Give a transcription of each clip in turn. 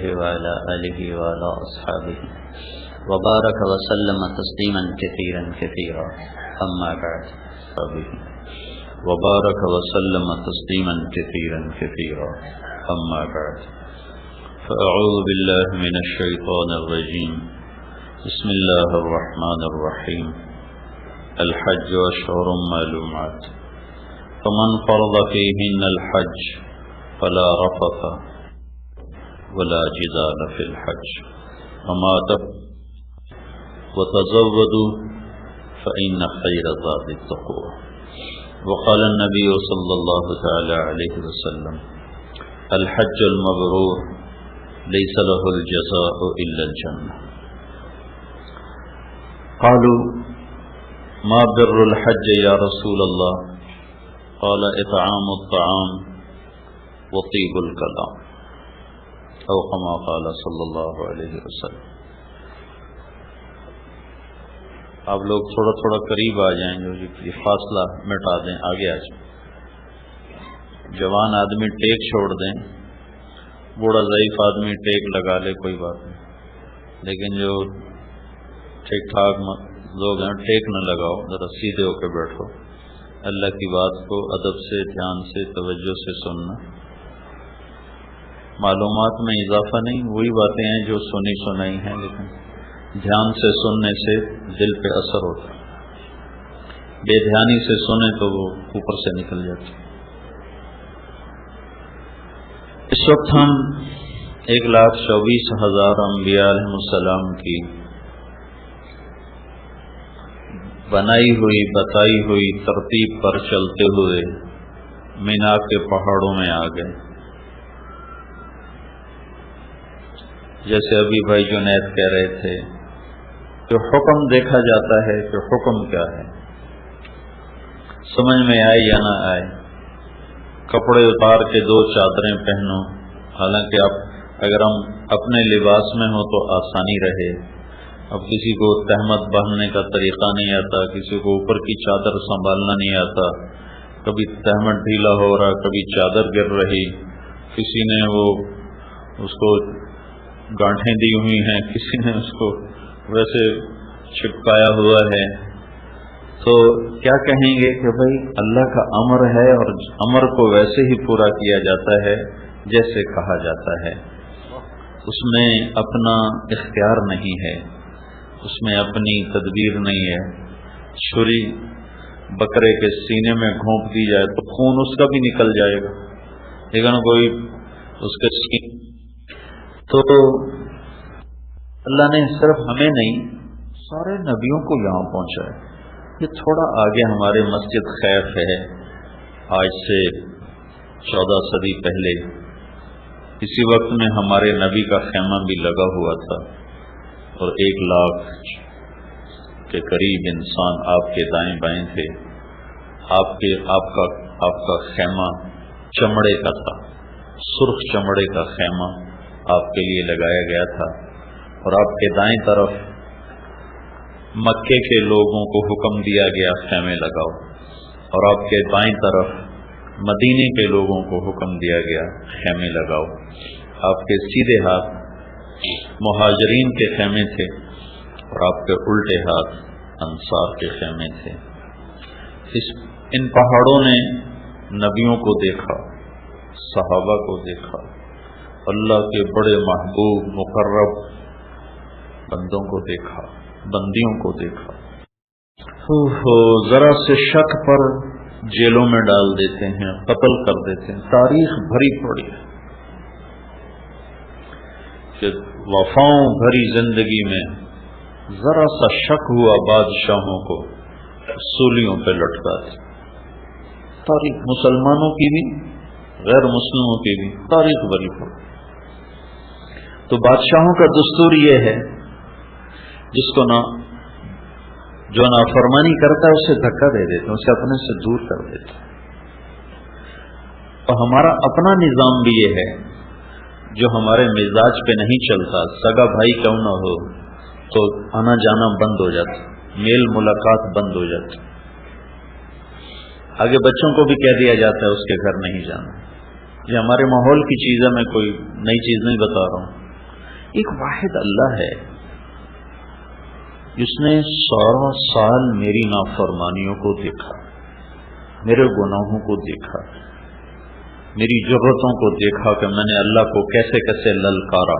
عليه وعلى آله وعلى أصحابه وبارك وسلم تسليما كثيرا كثيرا أما بعد وبارك وسلم تسليما كثيرا كثيرا أما بعد فأعوذ بالله من الشيطان الرجيم بسم الله الرحمن الرحيم الحج أشهر معلومات فمن فرض فيهن الحج فلا رفث ولا جدال في الحج وتزودوا فإن خير الزاد التقوى وقال النبي صلى الله تعالى عليه وسلم الحج المبرور ليس له الجزاء إلا الجنة قالوا ما بر الحج يا رسول الله قال اطعام الطعام وطيب الكلام او كما قال صلی اللہ علیہ وسلم. آپ لوگ تھوڑا تھوڑا قریب آ جائیں، جو یہ فاصلہ مٹا دیں، آگے آ جائیں. جوان آدمی ٹیک چھوڑ دیں، بوڑھا ضعیف آدمی ٹیک لگا لے، کوئی بات نہیں، لیکن جو ٹھیک ٹھاک لوگ ہیں ٹیک نہ لگاؤ، ذرا سیدھے ہو کے بیٹھو. اللہ کی بات کو ادب سے، دھیان سے، توجہ سے سننا. معلومات میں اضافہ نہیں، وہی باتیں ہیں جو سنی سنائی ہیں، لیکن دھیان سے سننے سے دل پہ اثر ہوتا ہے. بے دھیانی سے سنیں تو وہ اوپر سے نکل جاتی. اس وقت ہم 1,24,000 انبیاء علیہ السلام کی بنائی ہوئی بتائی ہوئی ترتیب پر چلتے ہوئے مینا کے پہاڑوں میں آ گئے. جیسے ابھی بھائی جنید کہہ رہے تھے کہ حکم دیکھا جاتا ہے کہ حکم کیا ہے، سمجھ میں آئے یا نہ آئے. کپڑے اتار کے 2 چادریں پہنو، حالانکہ اگر ہم اپنے لباس میں ہوں تو آسانی رہے. اب کسی کو تہمت باندھنے کا طریقہ نہیں آتا، کسی کو اوپر کی چادر سنبھالنا نہیں آتا، کبھی تہمت ڈھیلا ہو رہا، کبھی چادر گر رہی، کسی نے وہ اس کو گانٹھیں دی ہوئی ہیں، کسی نے اس کو ویسے چپکایا ہوا ہے. تو کیا کہیں گے کہ بھائی اللہ کا امر ہے اور امر کو ویسے ہی پورا کیا جاتا ہے جیسے کہا جاتا ہے. اس میں اپنا اختیار نہیں ہے، اس میں اپنی تدبیر نہیں ہے. چھری بکرے کے سینے میں گھونپ دی جائے تو خون اس کا بھی نکل جائے گا، لیکن کوئی اس کے سینے. تو اللہ نے صرف ہمیں نہیں سارے نبیوں کو یہاں پہنچایا. یہ تھوڑا آگے ہمارے مسجد خیف ہے، آج سے 14 صدی پہلے اسی وقت میں ہمارے نبی کا خیمہ بھی لگا ہوا تھا، اور 1 لاکھ کے قریب انسان آپ کے دائیں بائیں تھے. آپ کا خیمہ چمڑے کا تھا، سرخ چمڑے کا خیمہ آپ کے لیے لگایا گیا تھا، اور آپ کے دائیں طرف مکے کے لوگوں کو حکم دیا گیا خیمے لگاؤ، اور آپ کے بائیں طرف مدینے کے لوگوں کو حکم دیا گیا خیمے لگاؤ. آپ کے سیدھے ہاتھ مہاجرین کے خیمے تھے اور آپ کے الٹے ہاتھ انصار کے خیمے تھے. ان پہاڑوں نے نبیوں کو دیکھا، صحابہ کو دیکھا، اللہ کے بڑے محبوب مقرب بندوں کو دیکھا، بندیوں کو دیکھا. ذرا سے شک پر جیلوں میں ڈال دیتے ہیں، قتل کر دیتے ہیں. تاریخ بھری پڑی ہے کہ وفاؤں بھری زندگی میں ذرا سا شک ہوا بادشاہوں کو سولیوں پہ لٹکا دیا. تاریخ مسلمانوں کی بھی غیر مسلموں کی بھی تاریخ بھری پڑی. تو بادشاہوں کا دستور یہ ہے جس کو جو نافرمانی کرتا ہے اسے دھکا دے دیتے ہیں، اسے اپنے سے دور کر دیتے ہیں. اور ہمارا اپنا نظام بھی یہ ہے جو ہمارے مزاج پہ نہیں چلتا. سگا بھائی کیوں نہ ہو تو آنا جانا بند ہو جاتا، میل ملاقات بند ہو جاتی. آگے بچوں کو بھی کہہ دیا جاتا ہے اس کے گھر نہیں جانا. یہ ہمارے ماحول کی چیز ہے، میں کوئی نئی چیز نہیں بتا رہا ہوں. ایک واحد اللہ ہے جس نے 16 سال میری نافرمانیوں کو دیکھا، میرے گناہوں کو دیکھا، میری ضرورتوں کو دیکھا کہ میں نے اللہ کو کیسے کیسے للکارا،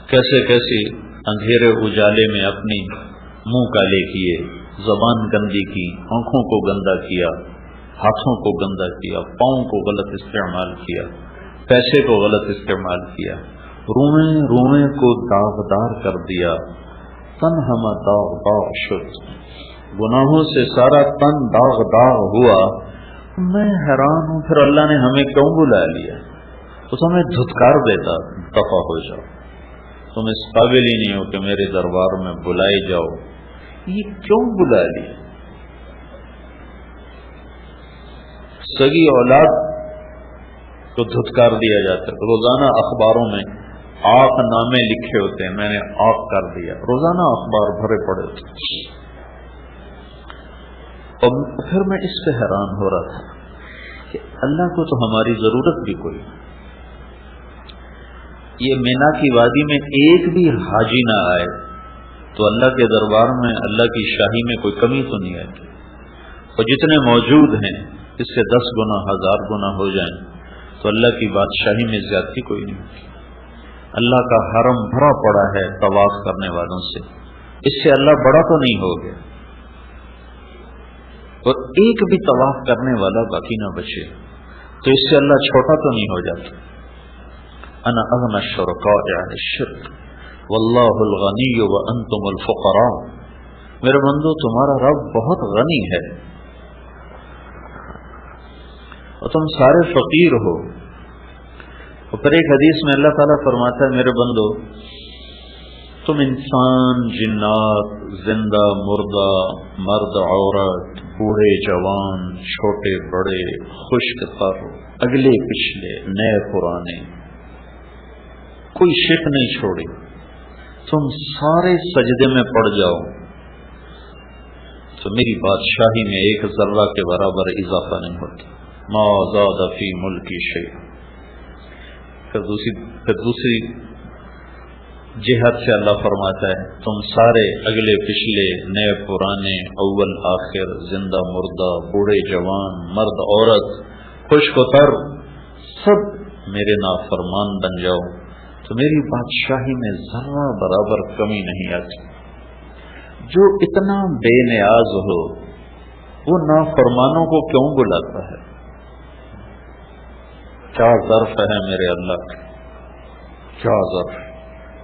کیسے کیسے اندھیرے اجالے میں اپنی منہ کالے کیے، زبان گندی کی، آنکھوں کو گندا کیا، ہاتھوں کو گندا کیا، پاؤں کو غلط استعمال کیا، پیسے کو غلط استعمال کیا، روئیں روئیں کو داغدار کر دیا، تن ہم داغ داغ شد، گناہوں سے سارا تن داغ داغ ہوا۔ میں حیران ہوں پھر اللہ نے ہمیں کیوں بلا لیا؟ تو ہمیں دھتکار دیتا، دفع ہو جاؤ، تم اس قابل ہی نہیں ہو کہ میرے دربار میں بلائے جاؤ، یہ کیوں بلا لیا؟ سگی اولاد کو دھتکار دیا جاتا ہے، روزانہ اخباروں میں آق نامے لکھے ہوتے ہیں، میں نے آق کر دیا، روزانہ اخبار بھرے پڑے ہوتے۔ اور پھر میں اس پہ حیران ہو رہا تھا کہ اللہ کو تو ہماری ضرورت بھی کوئی نہیں، یہ مینا کی وادی میں ایک بھی حاجی نہ آئے تو اللہ کے دربار میں اللہ کی شاہی میں کوئی کمی تو نہیں آتی، اور جتنے موجود ہیں اس سے 10 گنا 1000 گنا ہو جائیں تو اللہ کی بادشاہی میں زیادتی کوئی نہیں ہوتی۔ اللہ کا حرم بھرا پڑا ہے طواف کرنے والوں سے، اس سے اللہ بڑا تو نہیں ہو گیا، اور ایک بھی طواف کرنے والا باقی نہ بچے تو اس سے اللہ چھوٹا تو نہیں ہو جاتا۔ انا اغنى الشركاء عن الشرك واللہ الغنی وانتم الفقراء، میرے بندو تمہارا رب بہت غنی ہے اور تم سارے فقیر ہو۔ اور پھر ایک حدیث میں اللہ تعالیٰ فرماتا ہے میرے بندو تم انسان، جنات، زندہ مردہ، مرد عورت، بوڑھے جوان، چھوٹے بڑے، خشک تر، اگلے پچھلے، نئے پرانے، کوئی شک نہیں چھوڑی، تم سارے سجدے میں پڑ جاؤ تو میری بادشاہی میں ایک ذرہ کے برابر اضافہ نہیں ہوتا۔ ما زاد فی ملکی شیء۔ پھر دوسری جہت سے اللہ فرماتا ہے تم سارے اگلے پچھلے، نئے پرانے، اول آخر، زندہ مردہ، بوڑھے جوان، مرد عورت، خشک و تر، سب میرے نافرمان بن جاؤ تو میری بادشاہی میں ذرہ برابر کمی نہیں آتی۔ جو اتنا بے نیاز ہو وہ نافرمانوں کو کیوں بلاتا ہے؟ کیا ظرف ہے میرے اللہ کا، کیا ظرف!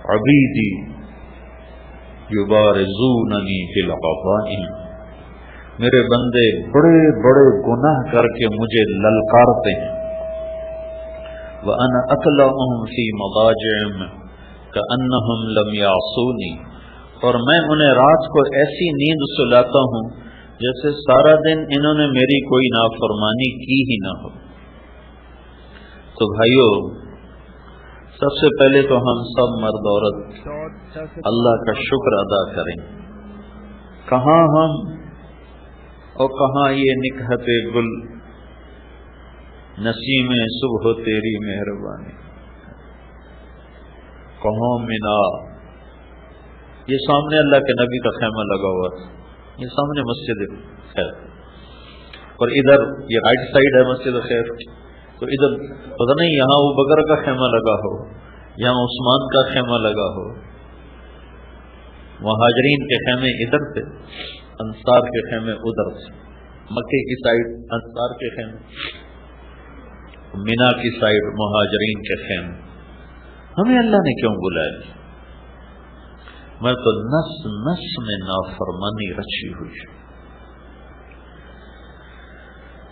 عبیدی یبارزوننی فی العظائم، میرے بندے بڑے بڑے گناہ کر کے مجھے للکارتے ہیں۔ وَأَنَا أَطْلَعُهُمْ فِي مَضَاجِعِهِمْ كَأَنَّهُمْ لَمْ يَعْصُونِي، اور میں انہیں رات کو ایسی نیند سلاتا ہوں جیسے سارا دن انہوں نے میری کوئی نافرمانی کی ہی نہ ہو۔ تو بھائیو، سب سے پہلے تو ہم سب مرد عورت اللہ کا شکر ادا کریں۔ کہاں ہم اور کہاں یہ نکہت گل، نسیم صبح تیری مہربانی، کہاں منا، یہ سامنے اللہ کے نبی کا خیمہ لگا ہوا تھا، یہ سامنے مسجد خیر، اور ادھر یہ رائٹ سائڈ ہے مسجد خیر، تو ادھر پتہ نہیں یہاں ابو بکر کا خیمہ لگا ہو، یہاں عثمان کا خیمہ لگا ہو، مہاجرین کے خیمے ادھر تھے، انصار کے خیمے ادھر تھے، مکے کی سائڈ انصار کے خیمے، مینا کی سائڈ مہاجرین کے خیمے، ہمیں اللہ نے کیوں بلایا؟ میں تو نس نس میں نافرمانی رچی ہوئی،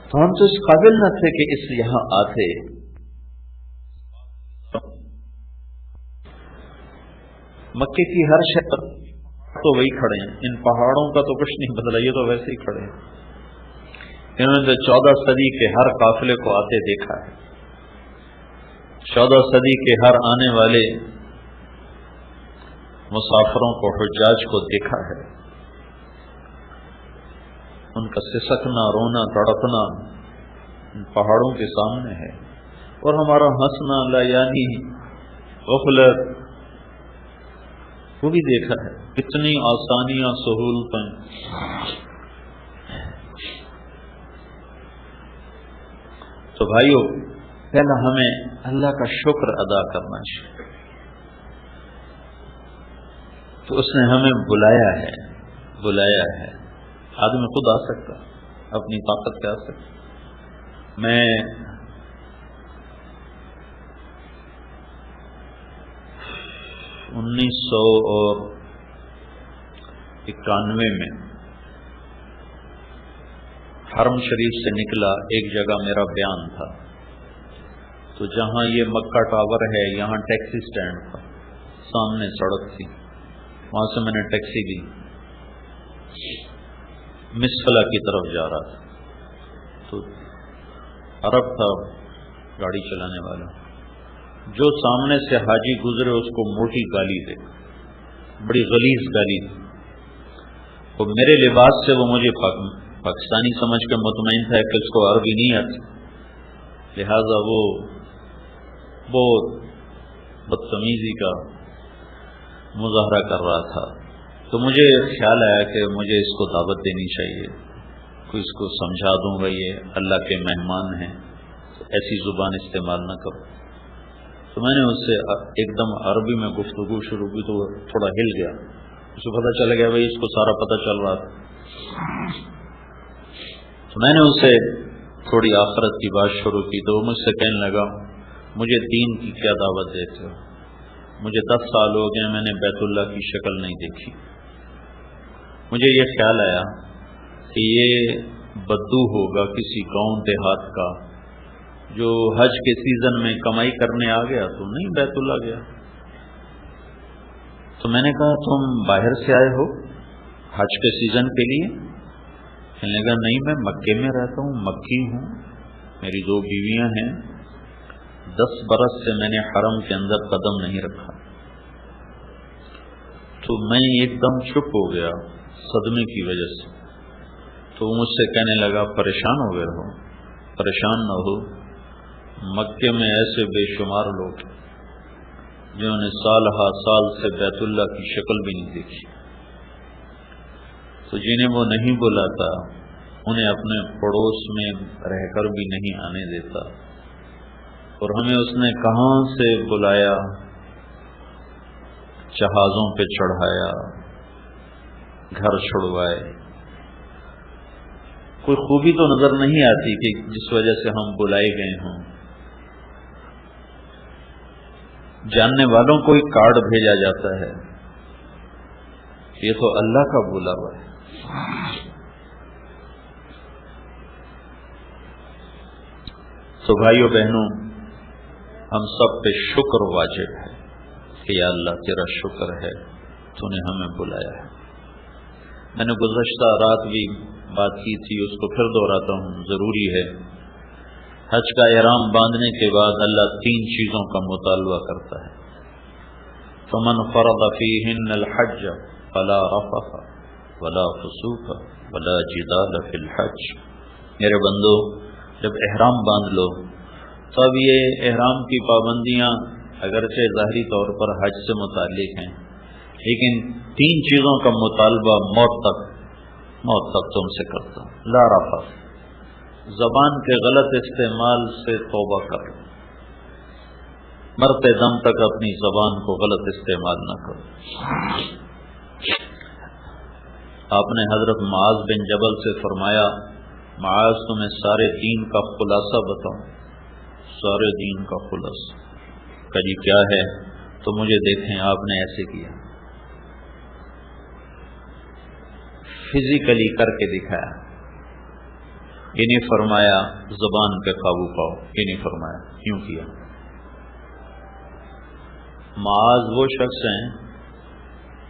تو ہم تو اس قابل نہ تھے کہ اس یہاں آتے۔ مکے کی ہر شہر تو وہی کھڑے ہیں، ان پہاڑوں کا تو کچھ نہیں بدلا، یہ تو ویسے ہی کھڑے ہیں۔ انہوں نے 14 صدی کے ہر قافلے کو آتے دیکھا ہے، 14 صدی کے ہر آنے والے مسافروں کو، حجاج کو دیکھا ہے، ان کا سسکنا، رونا، تڑپنا ان پہاڑوں کے سامنے ہے، اور ہمارا ہنسنا لا یعنی غفلت، وہ بھی دیکھا ہے، کتنی آسانیاں، سہولتیں. تو بھائیو، پہلا ہمیں اللہ کا شکر ادا کرنا چاہیے. تو اس نے ہمیں بلایا ہے. آدمی خود آ سکتا، اپنی طاقت سے آ سکتا. میں 1991 میں حرم شریف سے نکلا، ایک جگہ میرا بیان تھا. تو جہاں یہ مکہ ٹاور ہے، یہاں ٹیکسی سٹینڈ تھا، سامنے سڑک تھی، وہاں سے میں نے ٹیکسی لی، مسفلا کی طرف جا رہا تھا. تو عرب تھا گاڑی چلانے والا، جو سامنے سے حاجی گزرے اس کو موٹی گالی دے، بڑی غلیظ گالی دی. وہ میرے لباس سے وہ مجھے پاکستانی سمجھ کے مطمئن تھا کہ اس کو عربی نہیں آتی، لہذا وہ بہت بدتمیزی کا مظاہرہ کر رہا تھا. تو مجھے خیال آیا کہ مجھے اس کو دعوت دینی چاہیے، کوئی اس کو سمجھا دوں گا یہ اللہ کے مہمان ہیں، ایسی زبان استعمال نہ کرو. تو میں نے اس سے ایک دم عربی میں گفتگو شروع کی، تو وہ تھوڑا ہل گیا. اسے پتہ چل گیا بھائی اس کو سارا پتہ چل رہا تھا. تو میں نے اس سے تھوڑی آخرت کی بات شروع کی. تو وہ مجھ سے کہنے لگا مجھے دین کی کیا دعوت دیتے ہو؟ مجھے 10 سال ہو گئے، میں نے بیت اللہ کی شکل نہیں دیکھی. مجھے یہ خیال آیا کہ یہ بدو ہوگا کسی گاؤں دیہات کا جو حج کے سیزن میں کمائی کرنے آ گیا، تو نہیں بیت اللہ گیا. تو میں نے کہا تم باہر سے آئے ہو حج کے سیزن کے لیے؟ کہنے لگا نہیں، میں مکے میں رہتا ہوں، مکی ہوں، میری 2 بیویاں ہیں، 10 برس سے میں نے حرم کے اندر قدم نہیں رکھا. تو میں ایک دم چپ ہو گیا صدمے کی وجہ سے. تو وہ مجھ سے کہنے لگا پریشان ہو گئے ہو؟ پریشان نہ ہو، مکے میں ایسے بے شمار لوگ جنہوں نے سال ہا سال سے بیت اللہ کی شکل بھی نہیں دیکھی. تو جنہیں وہ نہیں بلاتا انہیں اپنے پڑوس میں رہ کر بھی نہیں آنے دیتا. اور ہمیں اس نے کہاں سے بلایا، جہازوں پہ چڑھایا، گھر چھڑوائے. کوئی خوبی تو نظر نہیں آتی کہ جس وجہ سے ہم بلائے گئے ہوں. جاننے والوں کو ایک کارڈ بھیجا جاتا ہے، یہ تو اللہ کا بلاوا ہے. تو بھائیو بہنوں، ہم سب پہ شکر واجب ہے کہ یا اللہ تیرا شکر ہے تو نے ہمیں بلایا ہے. میں نے گزشتہ رات بھی بات کی تھی، اس کو پھر دہراتا ہوں، ضروری ہے. حج کا احرام باندھنے کے بعد اللہ 3 چیزوں کا مطالبہ کرتا ہے. فمن فرض فیہن الحج فلا رفث ولا فسوق ولا جدال فی الحج. میرے بندو، جب احرام باندھ لو تو اب یہ احرام کی پابندیاں اگرچہ ظاہری طور پر حج سے متعلق ہیں، لیکن 3 چیزوں کا مطالبہ موت تک تم سے کرتا ہوں. لا رفث، زبان کے غلط استعمال سے توبہ کر، مرتے دم تک اپنی زبان کو غلط استعمال نہ کرو. آپ نے حضرت معاذ بن جبل سے فرمایا معاذ تمہیں سارے دین کا خلاصہ بتاؤں. سارے دین کا خلاصہ کہ جی کیا ہے؟ تو مجھے دیکھیں آپ نے ایسے کیا، فزیکلی کر کے دکھایا. یہ نہیں فرمایا زبان پہ قابو پاؤ، یہ نہیں فرمایا. کیوں کیا؟ معاذ وہ شخص ہیں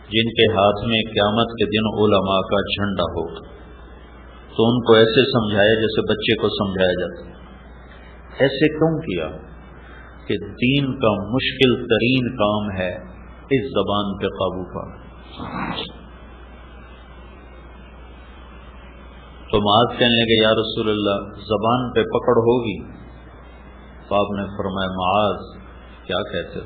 جن کے ہاتھ میں قیامت کے دن علماء کا جھنڈا ہوگا، تو ان کو ایسے سمجھایا جیسے بچے کو سمجھایا جاتا. ایسے کیوں کیا؟ کہ دین کا مشکل ترین کام ہے اس زبان پہ قابو پانا. تو معاذ کہنے لگے یا رسول اللہ زبان پہ پکڑ ہوگی؟ تو آپ نے فرمایا معاذ کیا کہتے ہو؟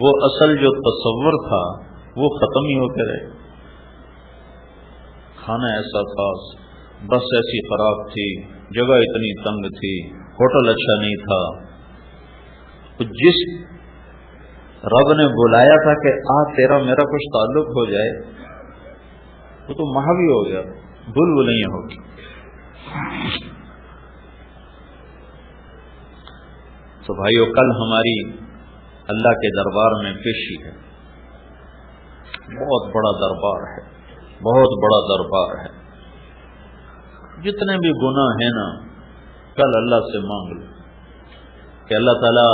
وہ اصل جو تصور تھا وہ ختم ہی ہو کے رہے. کھانا ایسا تھا، بس ایسی خراب تھی، جگہ اتنی تنگ تھی، ہوٹل اچھا نہیں تھا. جس رب نے بلایا تھا کہ تیرا میرا کچھ تعلق ہو جائے، وہ تو محوی ہو گیا، بلبلیاں ہو گئی. تو بھائیو، کل ہماری اللہ کے دربار میں پیشی ہے. بہت بڑا دربار ہے، بہت بڑا دربار ہے. جتنے بھی گناہ ہیں نا، کل اللہ سے مانگ لو کہ اللہ تعالیٰ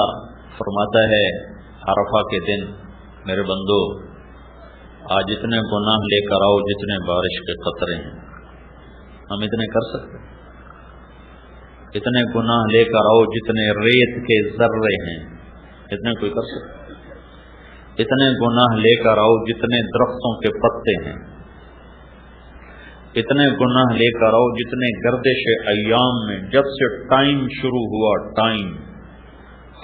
فرماتا ہے عرفہ کے دن، میرے بندو آج اتنے گناہ لے کر آؤ جتنے بارش کے قطرے ہیں. ہم اتنے کر سکتے؟ اتنے گناہ لے کر آؤ جتنے ریت کے ذرے ہیں، اتنے کوئی کر سکتے؟ اتنے گناہ لے کر آؤ جتنے درختوں کے پتے ہیں، اتنے گناہ لے کر آؤ جتنے گردش ایام میں، جب سے ٹائم شروع ہوا، ٹائم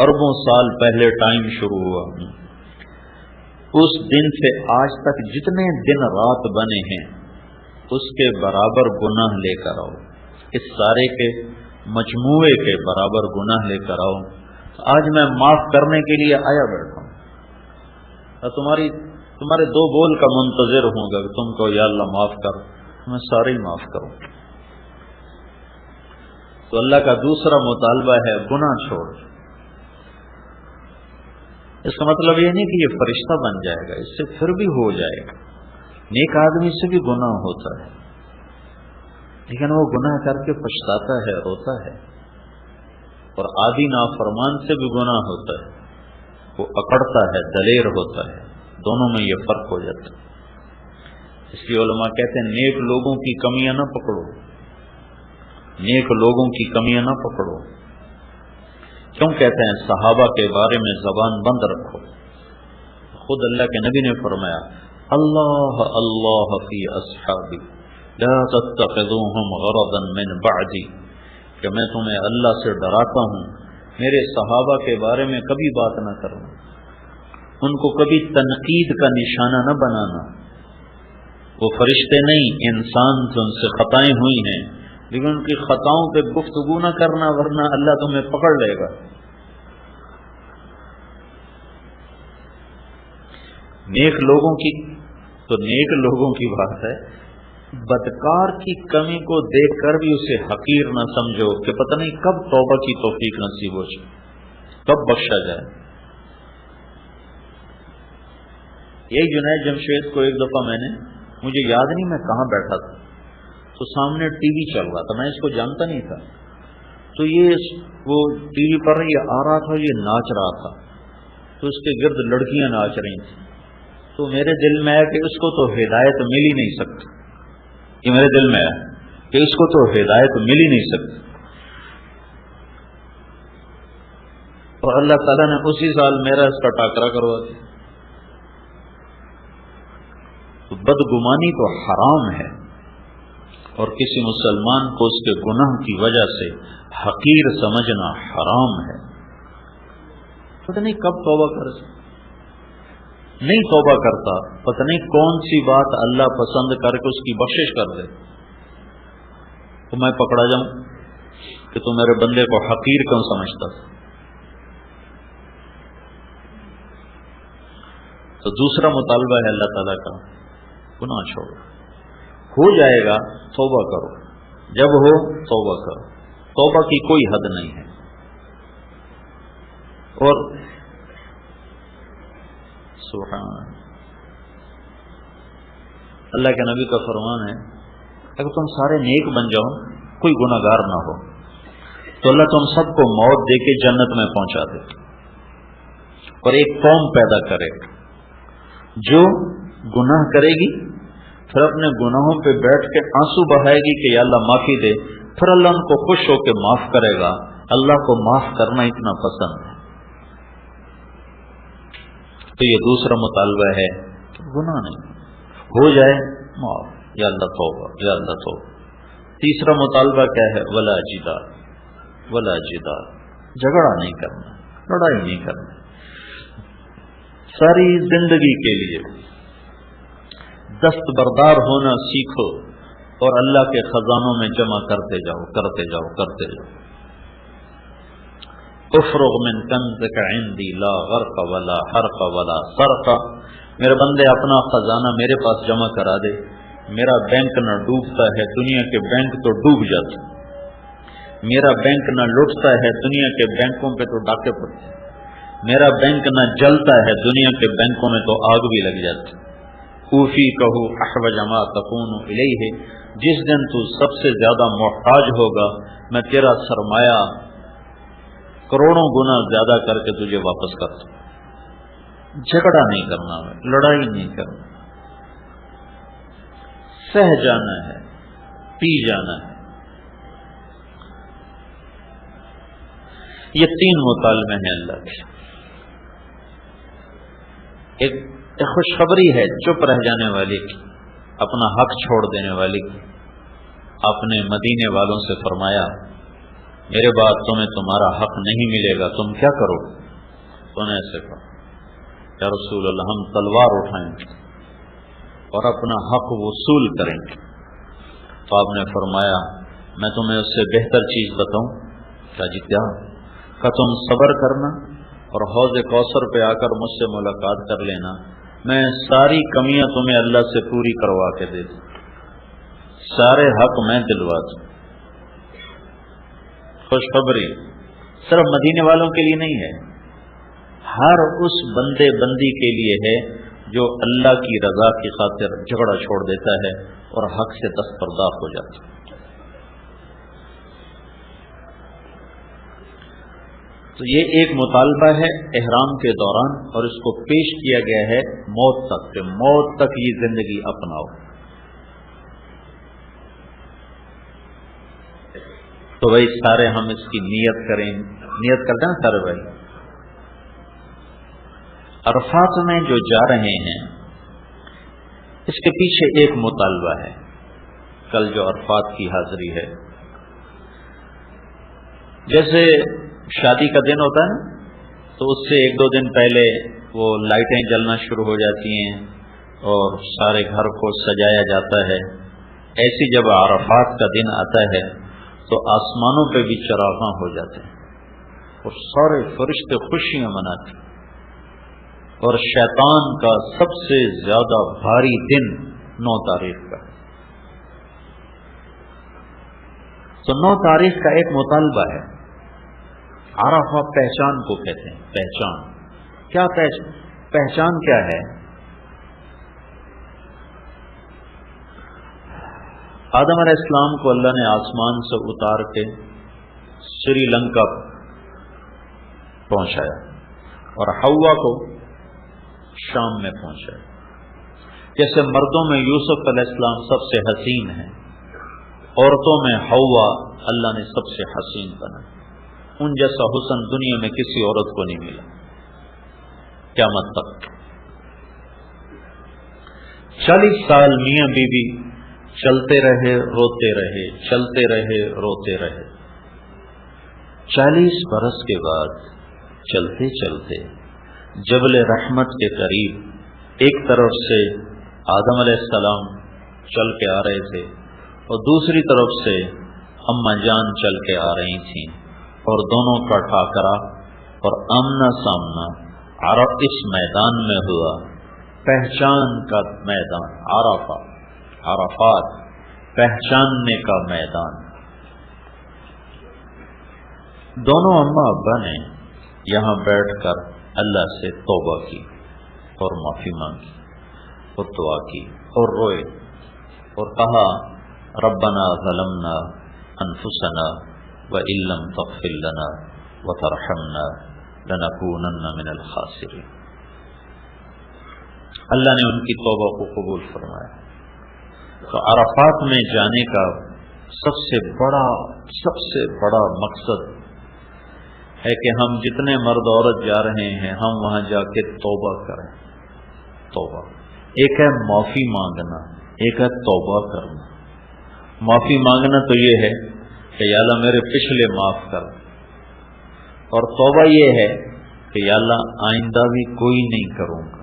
اربوں سال پہلے ٹائم شروع ہوا، اس دن سے آج تک جتنے دن رات بنے ہیں اس کے برابر گناہ لے کر آؤ. اس سارے کے مجموعے کے برابر گناہ لے کر آؤ. آج میں معاف کرنے کے لیے آیا بیٹھا ہوں، تمہارے دو بول کا منتظر ہوں گا کہ تم کو یا اللہ معاف کر، میں سارے ہی معاف کروں. تو اللہ کا دوسرا مطالبہ ہے گناہ چھوڑ. اس کا مطلب یہ نہیں کہ یہ فرشتہ بن جائے گا، اس سے پھر بھی ہو جائے گا. نیک آدمی سے بھی گناہ ہوتا ہے، لیکن وہ گناہ کر کے پچھتاتا ہے، روتا ہے. اور عادی نافرمان سے بھی گناہ ہوتا ہے، وہ اکڑتا ہے، دلیر ہوتا ہے. دونوں میں یہ فرق ہو جاتا ہے. اس لیے علماء کہتے ہیں نیک لوگوں کی کمیاں نہ پکڑو، نیک لوگوں کی کمیاں نہ پکڑو. کیوں کہتے ہیں؟ صحابہ کے بارے میں زبان بند رکھو. خود اللہ کے نبی نے فرمایا اللہ اللہ فی اصحابی لا تتخذوهم غرضا من بعدی، کہ میں تمہیں اللہ سے ڈراتا ہوں میرے صحابہ کے بارے میں کبھی بات نہ کرنا، ان کو کبھی تنقید کا نشانہ نہ بنانا. وہ فرشتے نہیں، انسان جو ان سے خطائیں ہوئی ہیں، لیکن ان کی خطاؤں پہ گفتگو نہ کرنا، ورنہ اللہ تمہیں پکڑ لے گا. نیک لوگوں کی تو نیک لوگوں کی بات ہے، بدکار کی کمی کو دیکھ کر بھی اسے حقیر نہ سمجھو کہ پتہ نہیں کب توبہ کی توفیق نصیب ہو جائے، کب بخشا جائے. یہی جنید جمشید کو ایک دفعہ مجھے یاد نہیں میں کہاں بیٹھا تھا، تو سامنے ٹی وی چل رہا تھا، میں اس کو جانتا نہیں تھا. تو یہ وہ ٹی وی پر یہ آ رہا تھا، یہ ناچ رہا تھا، تو اس کے گرد لڑکیاں ناچ رہی تھیں. تو میرے دل میں آیا کہ اس کو تو ہدایت مل ہی نہیں سکتی. یہ میرے دل میں آیا کہ اس کو تو ہدایت مل ہی نہیں سکتی. اور اللہ تعالیٰ نے اسی سال میرا اس کا ٹاکرا کروا دیا. تو بدگمانی تو حرام ہے، اور کسی مسلمان کو اس کے گناہ کی وجہ سے حقیر سمجھنا حرام ہے. پتہ نہیں کب توبہ کر سکتا، نہیں توبہ کرتا، پتہ نہیں کون سی بات اللہ پسند کر کے اس کی بخشش کر دے تو میں پکڑا جاؤں کہ تو میرے بندے کو حقیر کیوں سمجھتا. تو دوسرا مطالبہ ہے اللہ تعالیٰ کا، گناہ چھوڑو. ہو جائے گا توبہ کرو، جب ہو توبہ کرو. توبہ کی کوئی حد نہیں ہے. اور سبحان اللہ کے نبی کا فرمان ہے اگر تم سارے نیک بن جاؤ، کوئی گناہگار نہ ہو، تو اللہ تم سب کو موت دے کے جنت میں پہنچا دے، اور ایک قوم پیدا کرے جو گناہ کرے گی، پھر اپنے گناہوں پہ بیٹھ کے آنسو بہائے گی کہ یا اللہ معافی دے، پھر اللہ ان کو خوش ہو کے معاف کرے گا. اللہ کو معاف کرنا اتنا پسند ہے. تو یہ دوسرا مطالبہ ہے کہ گناہ نہیں، ہو جائے معاف، یا اللہ توبہ، یا اللہ توبہ. تیسرا مطالبہ کیا ہے؟ ولا جدال، ولا جدال، جھگڑا نہیں کرنا، لڑائی نہیں کرنا. ساری زندگی کے لیے دستبردار ہونا سیکھو اور اللہ کے خزانوں میں جمع کرتے جاؤ کرتے جاؤ کرتے جاؤ. افرغ من کنزک عندی لا غرق ولا حرق ولا سرق. میرے بندے اپنا خزانہ میرے پاس جمع کرا دے. میرا بینک نہ ڈوبتا ہے، دنیا کے بینک تو ڈوب جاتے. میرا بینک نہ لٹتا ہے، دنیا کے بینکوں پہ تو ڈاکے پڑتے. میرا بینک نہ جلتا ہے، دنیا کے بینکوں میں تو آگ بھی لگ جاتی. اوفی کہو احوج ما تکون الیہ. جس دن تو سب سے زیادہ محتاج ہوگا میں تیرا سرمایہ کروڑوں گنا زیادہ کر کے تجھے واپس کرتا ہوں. جھگڑا نہیں کرنا ہے، لڑائی نہیں کرنا، سہ جانا ہے، پی جانا ہے. یہ 3 مطالبے ہیں اللہ کے. ایک خوشخبری ہے چپ رہ جانے والی کی، اپنا حق چھوڑ دینے والی کی. آپ نے مدینے والوں سے فرمایا میرے بعد تمہیں تمہارا حق نہیں ملے گا، تم کیا کرو؟ تو نے ایسے کہا یا رسول اللہ ہم تلوار اٹھائیں گے اور اپنا حق وصول کریں گے. تو آپ نے فرمایا میں تمہیں اس سے بہتر چیز بتاؤں؟ کہا جی کیا؟ کہ تم صبر کرنا اور حوض کوثر پہ آ کر مجھ سے ملاقات کر لینا، میں ساری کمیاں تمہیں اللہ سے پوری کروا کے دے دوں، سارے حق میں دلوا دوں. خوشخبری صرف مدینے والوں کے لیے نہیں ہے، ہر اس بندے بندی کے لیے ہے جو اللہ کی رضا کی خاطر جھگڑا چھوڑ دیتا ہے اور حق سے دستبردار ہو جاتا ہے. تو یہ ایک مطالبہ ہے احرام کے دوران، اور اس کو پیش کیا گیا ہے موت تک، کہ موت تک یہ زندگی اپناؤ. تو بھائی سارے ہم اس کی نیت کریں، نیت کرتے ہیں سارے بھائی. عرفات میں جو جا رہے ہیں اس کے پیچھے ایک مطالبہ ہے. کل جو عرفات کی حاضری ہے، جیسے شادی کا دن ہوتا ہے تو اس سے 1-2 دن پہلے وہ لائٹیں جلنا شروع ہو جاتی ہیں اور سارے گھر کو سجایا جاتا ہے. ایسی جب عرفات کا دن آتا ہے تو آسمانوں پہ بھی چراغاں ہو جاتے ہیں اور سارے فرشتے خوشیاں مناتے ہیں. اور شیطان کا سب سے زیادہ بھاری دن 9 تاریخ کا. تو 9 تاریخ کا ایک مطالبہ ہے. عرفہ پہچان کو کہتے ہیں. پہچان کیا؟ پہچان کیا ہے؟ آدم علیہ السلام کو اللہ نے آسمان سے اتار کے سری لنکا پہنچایا اور حوا کو شام میں پہنچایا. جیسے مردوں میں یوسف علیہ السلام سب سے حسین ہیں، عورتوں میں حوا اللہ نے سب سے حسین بنا. ان جیسا حسن دنیا میں کسی عورت کو نہیں ملا قیامت تک. 40 سال میاں بیوی چلتے رہے روتے رہے، چلتے رہے روتے رہے. 40 برس کے بعد چلتے چلتے جبل رحمت کے قریب ایک طرف سے آدم علیہ السلام چل کے آ رہے تھے اور دوسری طرف سے اماں جان چل کے آ رہی تھیں، اور دونوں کا ٹاکرا اور آمنا سامنا اس میدان میں ہوا. پہچان کا میدان، عرفات پہچاننے کا میدان. دونوں اماں ابا نے یہاں بیٹھ کر اللہ سے توبہ کی اور معافی مانگی اور دعا کی اور روئے اور کہا ربنا ظلمنا انفسنا وَإِن لَّمْ تَغْفِرْ لَنَا وَتَرْحَمْنَا لَنَكُونَنَّ مِنَ الْخَاسِرِينَ. اللہ نے ان کی توبہ کو قبول فرمایا. تو عرفات میں جانے کا سب سے بڑا مقصد ہے کہ ہم جتنے مرد عورت جا رہے ہیں ہم وہاں جا کے توبہ کریں. توبہ ایک ہے معافی مانگنا، ایک ہے توبہ کرنا. معافی مانگنا تو یہ ہے کہ یا اللہ میرے پچھلے معاف کر، اور توبہ یہ ہے کہ یا اللہ آئندہ بھی کوئی نہیں کروں گا،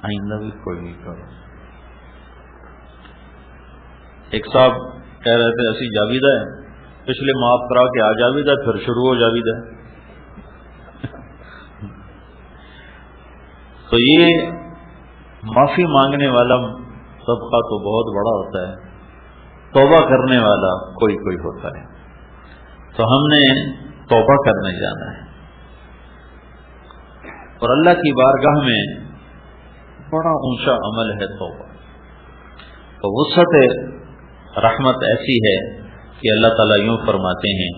آئندہ بھی کوئی نہیں کروں گا۔ ایک صاحب کہہ رہے تھے اسی جاویدہ ہے، پچھلے معاف کرا کے آ جاویدہ، پھر شروع ہو جاویدہ۔ تو یہ معافی مانگنے والا طبقہ تو بہت بڑا ہوتا ہے، توبہ کرنے والا کوئی کوئی ہوتا ہے۔ تو ہم نے توبہ کرنے جانا ہے، اور اللہ کی بارگاہ میں بڑا اونچا عمل ہے توبہ۔ تو وسعت رحمت ایسی ہے کہ اللہ تعالیٰ یوں فرماتے ہیں،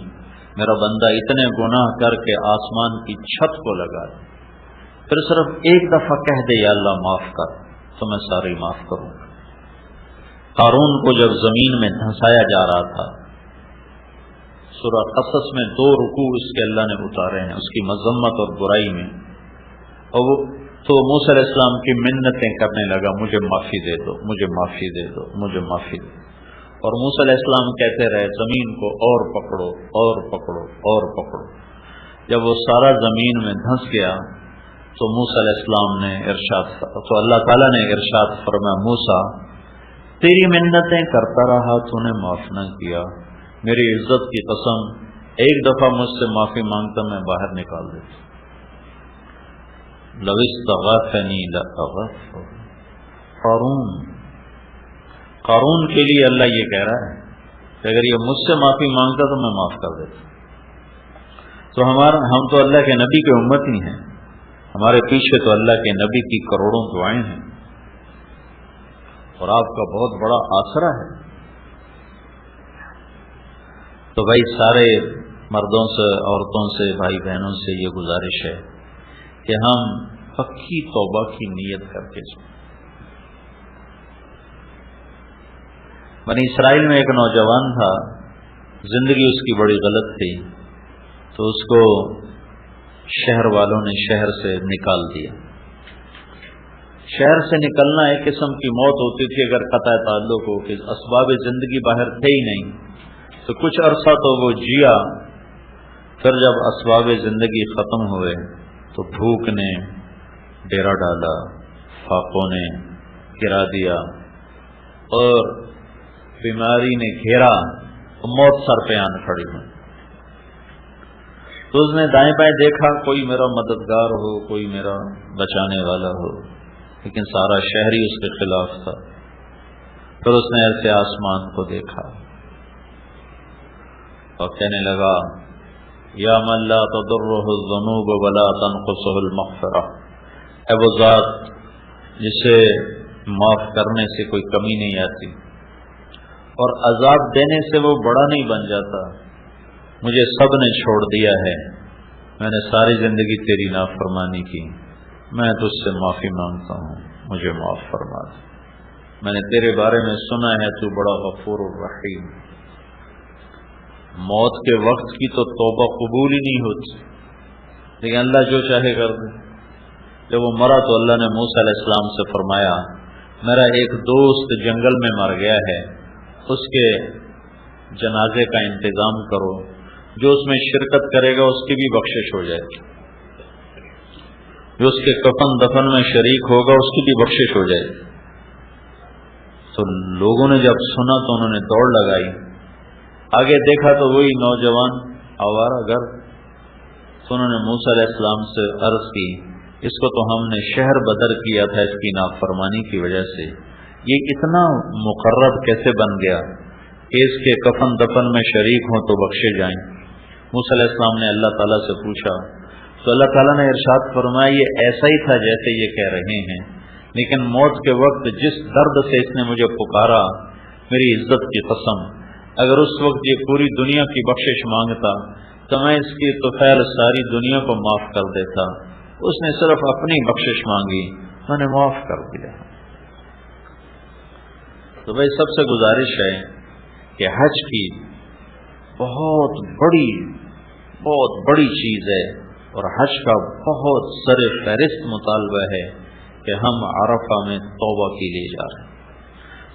میرا بندہ اتنے گناہ کر کے آسمان کی چھت کو لگا دے، پھر صرف ایک دفعہ کہہ دے یا اللہ معاف کر، تو میں سارے معاف کروں گا۔ قارون کو جب زمین میں دھنسایا جا رہا تھا، سورہ قصص میں 2 رکوع اس کے اللہ نے اتارے ہیں اس کی مذمت اور برائی میں، اور وہ تو موسیٰ علیہ السلام کی منتیں کرنے لگا، مجھے معافی دے دو، مجھے معافی دے دو، مجھے معافی دے دو۔ اور موسیٰ علیہ السلام کہتے رہے زمین کو اور پکڑو اور پکڑو اور پکڑو۔ جب وہ سارا زمین میں دھنس گیا تو موسیٰ علیہ السلام نے تو اللہ تعالیٰ نے ارشاد فرمایا، موسیٰ تیری منتیں کرتا رہا، تو نے معاف نہ کیا، میری عزت کی قسم ایک دفعہ مجھ سے معافی مانگتا میں باہر نکال دیتا۔ لو استغاثنی لاغفر۔ قارون کے لیے اللہ یہ کہہ رہا ہے کہ اگر یہ مجھ سے معافی مانگتا تو میں معاف کر دیتا۔ تو ہم تو اللہ کے نبی کی امت ہی ہیں، ہمارے پیچھے تو اللہ کے نبی کی کروڑوں دعائیں ہیں، اور آپ کا بہت بڑا آسرا ہے۔ تو بھائی سارے مردوں سے، عورتوں سے، بھائی بہنوں سے یہ گزارش ہے کہ ہم پکی توبہ کی نیت کر کے چلیں۔ بنی اسرائیل میں ایک نوجوان تھا، زندگی اس کی بڑی غلط تھی، تو اس کو شہر والوں نے شہر سے نکال دیا۔ شہر سے نکلنا ایک قسم کی موت ہوتی تھی اگر قطع تعلق ہو، کہ اسباب زندگی باہر تھے ہی نہیں، تو کچھ عرصہ تو وہ جیا، پھر جب اسباب زندگی ختم ہوئے تو بھوک نے ڈیرا ڈالا، فاقوں نے گرا دیا، اور بیماری نے گھیرا، موت سر پہ آن کھڑی ہوئی۔ تو اس نے دائیں بائیں دیکھا، کوئی میرا مددگار ہو، کوئی میرا بچانے والا ہو، لیکن سارا شہر ہی اس کے خلاف تھا۔ پھر اس نے ایسے آسمان کو دیکھا اور کہنے لگا، یا من لا تضرہ الذنوب ولا تنقصہ المغفرہ، اے وہ ذات جسے معاف کرنے سے کوئی کمی نہیں آتی اور عذاب دینے سے وہ بڑا نہیں بن جاتا، مجھے سب نے چھوڑ دیا ہے، میں نے ساری زندگی تیری نافرمانی کی، میں تجھ سے معافی مانگتا ہوں، مجھے معاف فرما دے، میں نے تیرے بارے میں سنا ہے تو بڑا غفور الرحیم۔ موت کے وقت کی تو توبہ قبول ہی نہیں ہوتی، لیکن اللہ جو چاہے کر دے۔ جب وہ مرا تو اللہ نے موسیٰ علیہ السلام سے فرمایا، میرا ایک دوست جنگل میں مر گیا ہے، اس کے جنازے کا انتظام کرو، جو اس میں شرکت کرے گا اس کی بھی بخشش ہو جائے گی، جو اس کے کفن دفن میں شریک ہوگا اس کی بھی بخشش ہو جائے گی۔ تو لوگوں نے جب سنا تو انہوں نے دوڑ لگائی، آگے دیکھا تو وہی نوجوان آوارہ گرد۔ تو انہوں نے موسیٰ علیہ السلام سے عرض کی، اس کو تو ہم نے شہر بدر کیا تھا اس کی نافرمانی کی وجہ سے، یہ اتنا مقرب کیسے بن گیا کہ اس کے کفن دفن میں شریک ہوں تو بخشے جائیں۔ موسیٰ علیہ السلام نے اللہ تعالیٰ سے پوچھا تو اللہ تعالیٰ نے ارشاد فرمایا، یہ ایسا ہی تھا جیسے یہ کہہ رہے ہیں، لیکن موت کے وقت جس درد سے اس نے مجھے پکارا، میری عزت کی قسم اگر اس وقت یہ پوری دنیا کی بخشش مانگتا تو میں اس کی تو خیر ساری دنیا کو معاف کر دیتا، اس نے صرف اپنی بخشش مانگی، میں نے معاف کر دیا۔ تو بھائی سب سے گزارش ہے کہ حج کی بہت بڑی چیز ہے، اور حج کا بہت سر فہرست مطالبہ ہے کہ ہم عرفہ میں توبہ کے لیے جا رہے ہیں،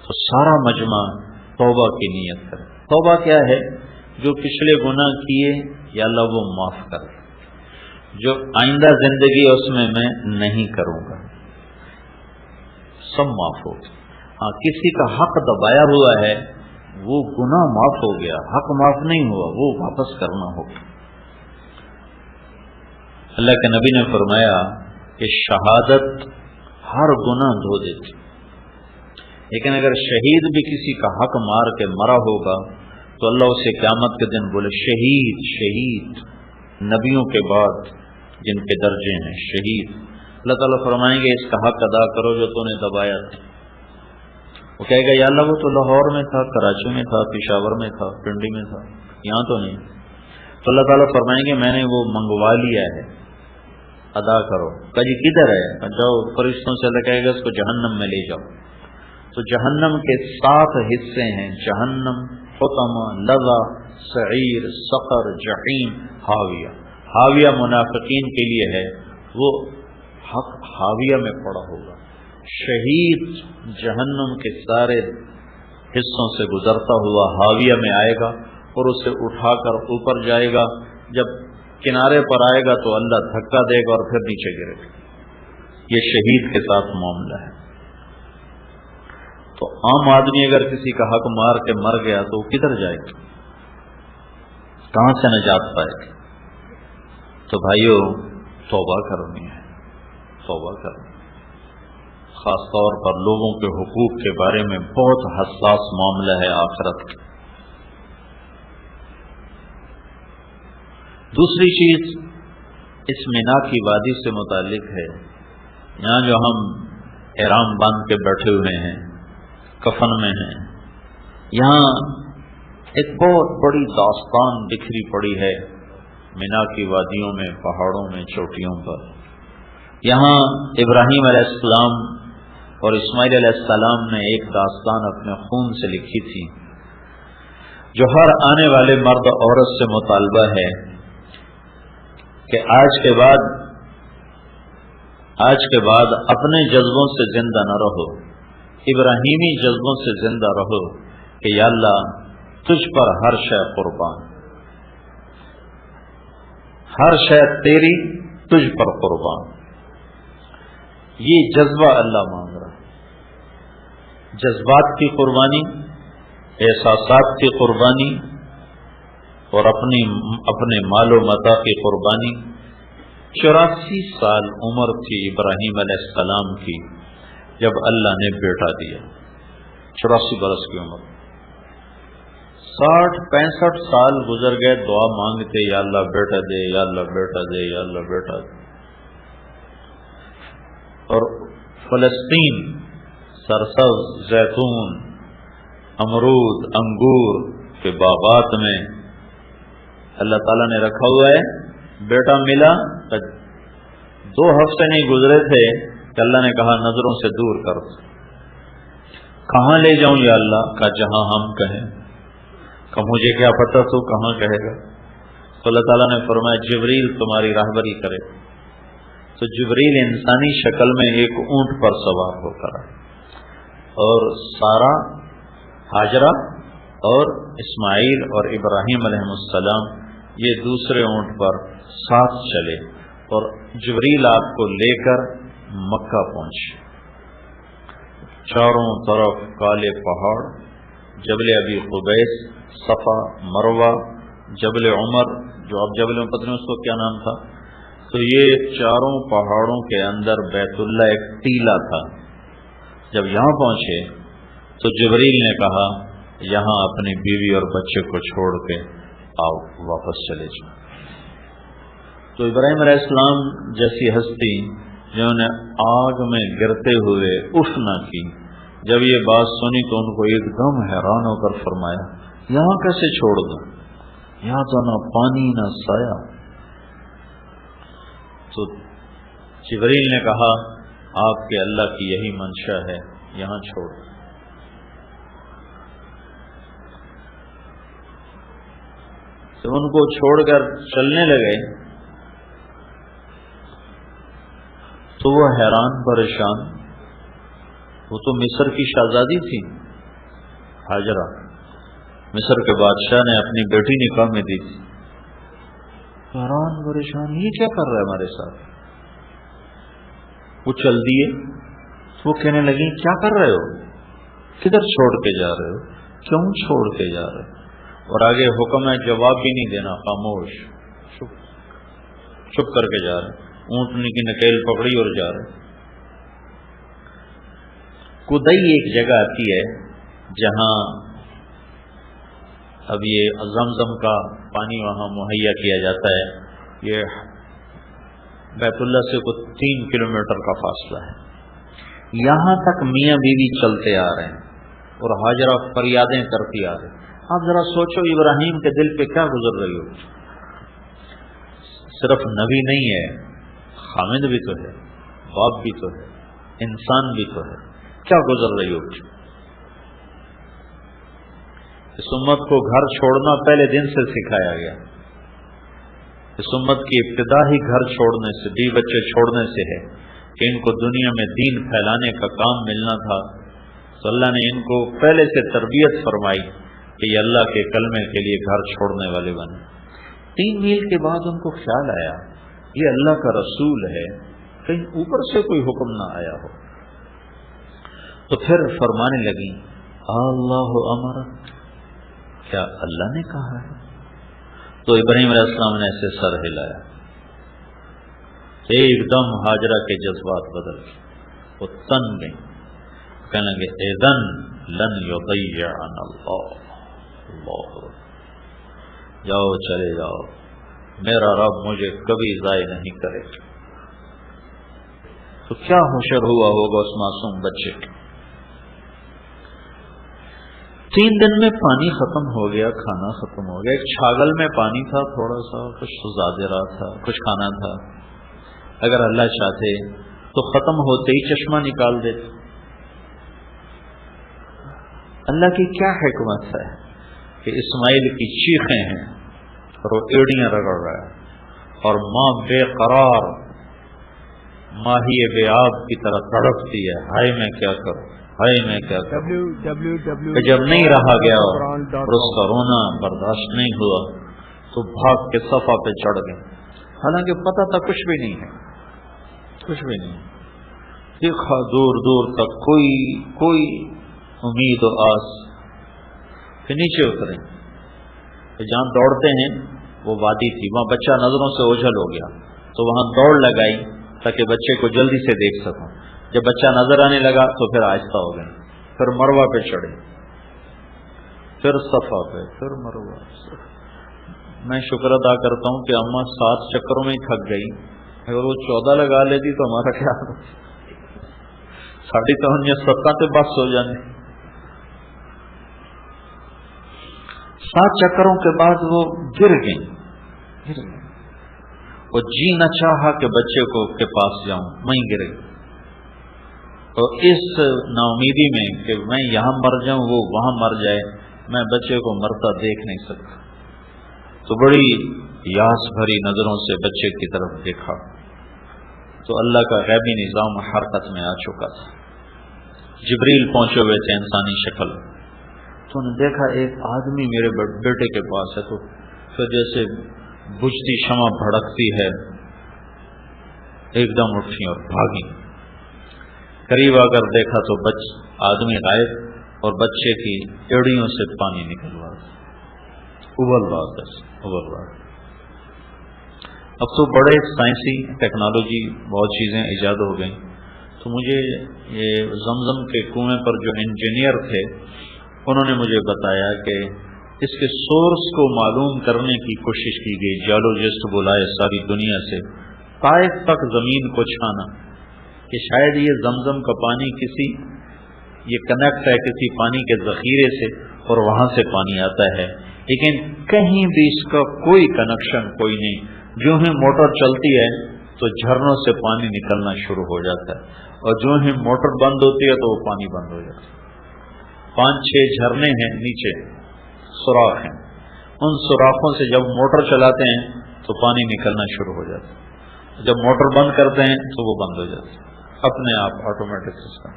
تو سارا مجمع توبہ کی نیت کرے۔ توبہ کیا ہے؟ جو پچھلے گناہ کیے یا اللہ وہ معاف کر، جو آئندہ زندگی اس میں نہیں کروں گا، سب معاف ہو۔ ہاں، کسی کا حق دبایا ہوا ہے، وہ گناہ معاف ہو گیا، حق معاف نہیں ہوا، وہ واپس کرنا ہوگا۔ اللہ کے نبی نے فرمایا کہ شہادت ہر گناہ دھو دیتی، لیکن اگر شہید بھی کسی کا حق مار کے مرا ہوگا تو اللہ اسے قیامت کے دن بولے شہید، شہید نبیوں کے بعد جن کے درجے ہیں شہید، اللہ تعالیٰ فرمائیں گے اس کا حق ادا کرو جو تو نے دبایا تھا۔ وہ کہے گا یا اللہ وہ تو لاہور میں تھا، کراچی میں تھا، پشاور میں تھا، پنڈی میں تھا، یہاں تو نہیں۔ تو اللہ تعالیٰ فرمائیں گے میں نے وہ منگوا لیا ہے، ادا کرو۔ کہا جی کدھر ہے؟ جاؤ فرشتوں سے اللہ کہے گا اس کو جہنم میں لے جاؤ۔ تو جہنم کے 7 حصے ہیں، جہنم، حطمہ، لظہ، سعیر، سقر، جحیم، حاویہ۔ حاویہ منافقین کے لیے ہے، وہ حق حاویہ میں پڑا ہوگا۔ شہید جہنم کے سارے حصوں سے گزرتا ہوا حاویہ میں آئے گا اور اسے اٹھا کر اوپر جائے گا، جب کنارے پر آئے گا تو اللہ دھکا دے گا اور پھر نیچے گرے گا۔ یہ شہید کے ساتھ معاملہ ہے۔ تو عام آدمی اگر کسی کا حق مار کے مر گیا تو وہ کدھر جائے گا، کہاں سے نجات پائے گا؟ تو بھائیو توبہ کرنی ہے، توبہ کرنی، خاص طور پر لوگوں کے حقوق کے بارے میں بہت حساس معاملہ ہے آخرت کا۔ دوسری چیز اس مینا کی وادی سے متعلق ہے، یہاں جو ہم احرام باندھ کے بیٹھے ہوئے ہیں، کفن میں ہیں، یہاں ایک بہت بڑی داستان بکھری پڑی ہے مینا کی وادیوں میں، پہاڑوں میں، چوٹیوں پر۔ یہاں ابراہیم علیہ السلام اور اسماعیل علیہ السلام نے ایک داستان اپنے خون سے لکھی تھی، جو ہر آنے والے مرد عورت سے مطالبہ ہے کہ آج کے بعد اپنے جذبوں سے زندہ نہ رہو، ابراہیمی جذبوں سے زندہ رہو کہ یا اللہ تجھ پر ہر شے قربان، ہر شے تیری، تجھ پر قربان۔ یہ جذبہ اللہ مانگ رہا ہے، جذبات کی قربانی، احساسات کی قربانی اور اپنے مال و متاع کی قربانی۔ 84 سال عمر تھی ابراہیم علیہ السلام کی جب اللہ نے بیٹا دیا، 84 برس کی عمر۔ 60-65 سال گزر گئے دعا مانگتے، یا اللہ بیٹا دے، یا اللہ بیٹا دے، یا اللہ بیٹا دے۔ اور فلسطین سرسبز زیتون، امرود، انگور کے باغات میں اللہ تعالیٰ نے رکھا ہوا ہے، بیٹا ملا، 2 ہفتے نہیں گزرے تھے کہ اللہ نے کہا نظروں سے دور کر۔ کہاں لے جاؤں یا اللہ؟ کہا جہاں ہم کہیں۔ کہ مجھے کیا پتہ تو کہاں کہے گا؟ تو اللہ تعالیٰ نے فرمایا جبریل تمہاری راہبری کرے۔ تو جبریل انسانی شکل میں ایک اونٹ پر سوار ہو کر آئے، اور سارا، ہاجرہ اور اسماعیل اور ابراہیم علیہ السلام یہ دوسرے اونٹ پر ساتھ چلے، اور جبریل آپ کو لے کر مکہ پہنچے۔ چاروں طرف کالے پہاڑ، جبل ابی قبیس، صفا، مروہ، جبل عمر، جو اب جبل میں پتہ نہیں اس کو کیا نام تھا۔ تو یہ چاروں پہاڑوں کے اندر بیت اللہ ایک ٹیلہ تھا۔ جب یہاں پہنچے تو جبریل نے کہا یہاں اپنی بیوی اور بچے کو چھوڑ کے آؤ، واپس چلے جاؤ۔ تو ابراہیم علیہ السلام جیسی ہستی جنہوں نے آگ میں گرتے ہوئے اف نہ کی، جب یہ بات سنی تو ان کو ایک دم حیران ہو کر فرمایا یہاں کیسے چھوڑ دو، یہاں تو نہ پانی نہ سایہ۔ تو جبریل نے کہا آپ کے اللہ کی یہی منشا ہے، یہاں چھوڑ۔ تو ان کو چھوڑ کر چلنے لگے تو وہ حیران پریشان، وہ تو مصر کی شہزادی تھی ہاجرہ، مصر کے بادشاہ نے اپنی بیٹی نکاح میں دی تھی، حیران پریشان یہ کیا کر رہا ہے ہمارے ساتھ. وہ چل دیے. وہ کہنے لگی کیا کر رہے ہو, کدھر چھوڑ کے جا رہے ہو, کیوں چھوڑ کے جا رہے ہو. اور آگے حکم ہے جواب بھی نہیں دینا, خاموش چپ کر کے جا رہے. اونٹنی کی نکیل پکڑی اور جا رہے. کدئی ایک جگہ آتی ہے جہاں اب یہ زمزم کا پانی وہاں مہیا کیا جاتا ہے. یہ بیت اللہ سے کوئی 3 کلومیٹر کا فاصلہ ہے. یہاں تک میاں بیوی چلتے آ رہے ہیں اور ہاجرہ فریادیں کرتی آ رہے ہیں. آپ ذرا سوچو ابراہیم کے دل پہ کیا گزر رہی ہو. صرف نبی نہیں ہے, خامد بھی تو ہے, باپ بھی تو ہے, انسان بھی تو ہے. کیا گزر رہی ہو. اس امت کو گھر چھوڑنا پہلے دن سے سکھایا گیا. اس امت کی ابتدا ہی گھر چھوڑنے سے, بیوی بچے چھوڑنے سے ہے کہ ان کو دنیا میں دین پھیلانے کا کام ملنا تھا. تو اللہ نے ان کو پہلے سے تربیت فرمائی کہ یہ اللہ کے کلمے کے لیے گھر چھوڑنے والے بنے. 3 میل کے بعد ان کو خیال آیا یہ اللہ کا رسول ہے, کہیں اوپر سے کوئی حکم نہ آیا ہو. تو پھر فرمانے لگی اللہ امر, کیا اللہ نے کہا ہے. تو ابراہیم علیہ السلام نے ایسے سر ہلایا. ایک دم ہاجرہ کے جذبات بدل گئے, وہ تن گئی. کہنے لگے اذن لن یضیعنا اللہ, جاؤ چلے جاؤ, میرا رب مجھے کبھی ضائع نہیں کرے. تو کیا حشر ہوا ہوگا اس معصوم بچے کے. 3 دن میں پانی ختم ہو گیا, کھانا ختم ہو گیا. ایک چھاگل میں پانی تھا تھوڑا سا, کچھ زیادہ تھا, کچھ کھانا تھا. اگر اللہ چاہتے تو ختم ہوتے ہی چشمہ نکال دیتے. اللہ کی کیا حکمت ہے کہ اسماعیل کی چیخیں ہیں اور وہ ایڑیاں رگڑ رہا ہے اور ماں بے قرار ماہی بے آب کی طرح تڑپتی ہے. ہائے میں کیا کروں, ہائے میں کیا کروں. کہ جب نہیں رہا گیا اور اس کا رونا برداشت نہیں ہوا تو بھاگ کے صفا پہ چڑھ گئے. حالانکہ پتہ تھا کچھ بھی نہیں ہے, کچھ بھی نہیں. دیکھا دور دور تک کوئی امید و آس. پھر نیچے اترے. جہاں دوڑتے ہیں وہ وادی تھی, وہاں بچہ نظروں سے اوجھل ہو گیا تو وہاں دوڑ لگائی تاکہ بچے کو جلدی سے دیکھ سکوں. جب بچہ نظر آنے لگا تو پھر آہستہ ہو گئے. پھر مروہ پہ چڑھے, پھر صفا پہ, پھر مروہ. میں شکر ادا کرتا ہوں کہ اماں 7 چکروں میں ہی تھک گئی. اگر وہ 14 لگا لیتی تو ہمارا کیا 7:30 سے بس ہو جانے. 7 چکروں کے بعد وہ گر گئی. وہ جی نہ چاہا کہ بچے کو کے پاس جاؤں, وہیں گر گئی. اور اس نا امیدی میں کہ میں یہاں مر جاؤں وہ وہاں مر جائے, میں بچے کو مرتا دیکھ نہیں سکتا. تو بڑی یاس بھری نظروں سے بچے کی طرف دیکھا تو اللہ کا غیبی نظام حرکت میں آ چکا تھا. جبریل پہنچے ہوئے تھے انسانی شکل. تو نے دیکھا ایک آدمی میرے بیٹے کے پاس ہے. تو پھر جیسے بجھتی شمع بھڑکتی ہے ایک دم اٹھی اور بھاگی. قریب آ کر دیکھا تو آدمی غائب اور بچے کی ایڑیوں سے پانی نکل رہا تھا, ابل رہا. اب تو بڑے سائنسی ٹیکنالوجی بہت چیزیں ایجاد ہو گئیں. تو مجھے یہ زمزم کے کنویں پر جو انجینئر تھے انہوں نے مجھے بتایا کہ اس کے سورس کو معلوم کرنے کی کوشش کی گئی. جیولوجسٹ بلائے ساری دنیا سے, طائف تک زمین کو چھانا کہ شاید یہ زمزم کا پانی یہ کنیکٹ ہے کسی پانی کے ذخیرے سے اور وہاں سے پانی آتا ہے. لیکن کہیں بھی اس کا کوئی کنیکشن کوئی نہیں. جو ہی موٹر چلتی ہے تو جھرنوں سے پانی نکلنا شروع ہو جاتا ہے اور جو ہی موٹر بند ہوتی ہے تو وہ پانی بند ہو جاتا ہے. 5-6 جھرنے ہیں نیچے, سوراخ ہیں. ان سوراخوں سے جب موٹر چلاتے ہیں تو پانی نکلنا شروع ہو جاتا ہے. جب موٹر بند کرتے ہیں تو وہ بند ہو جاتا ہے اپنے آپ, آٹومیٹک سسٹم.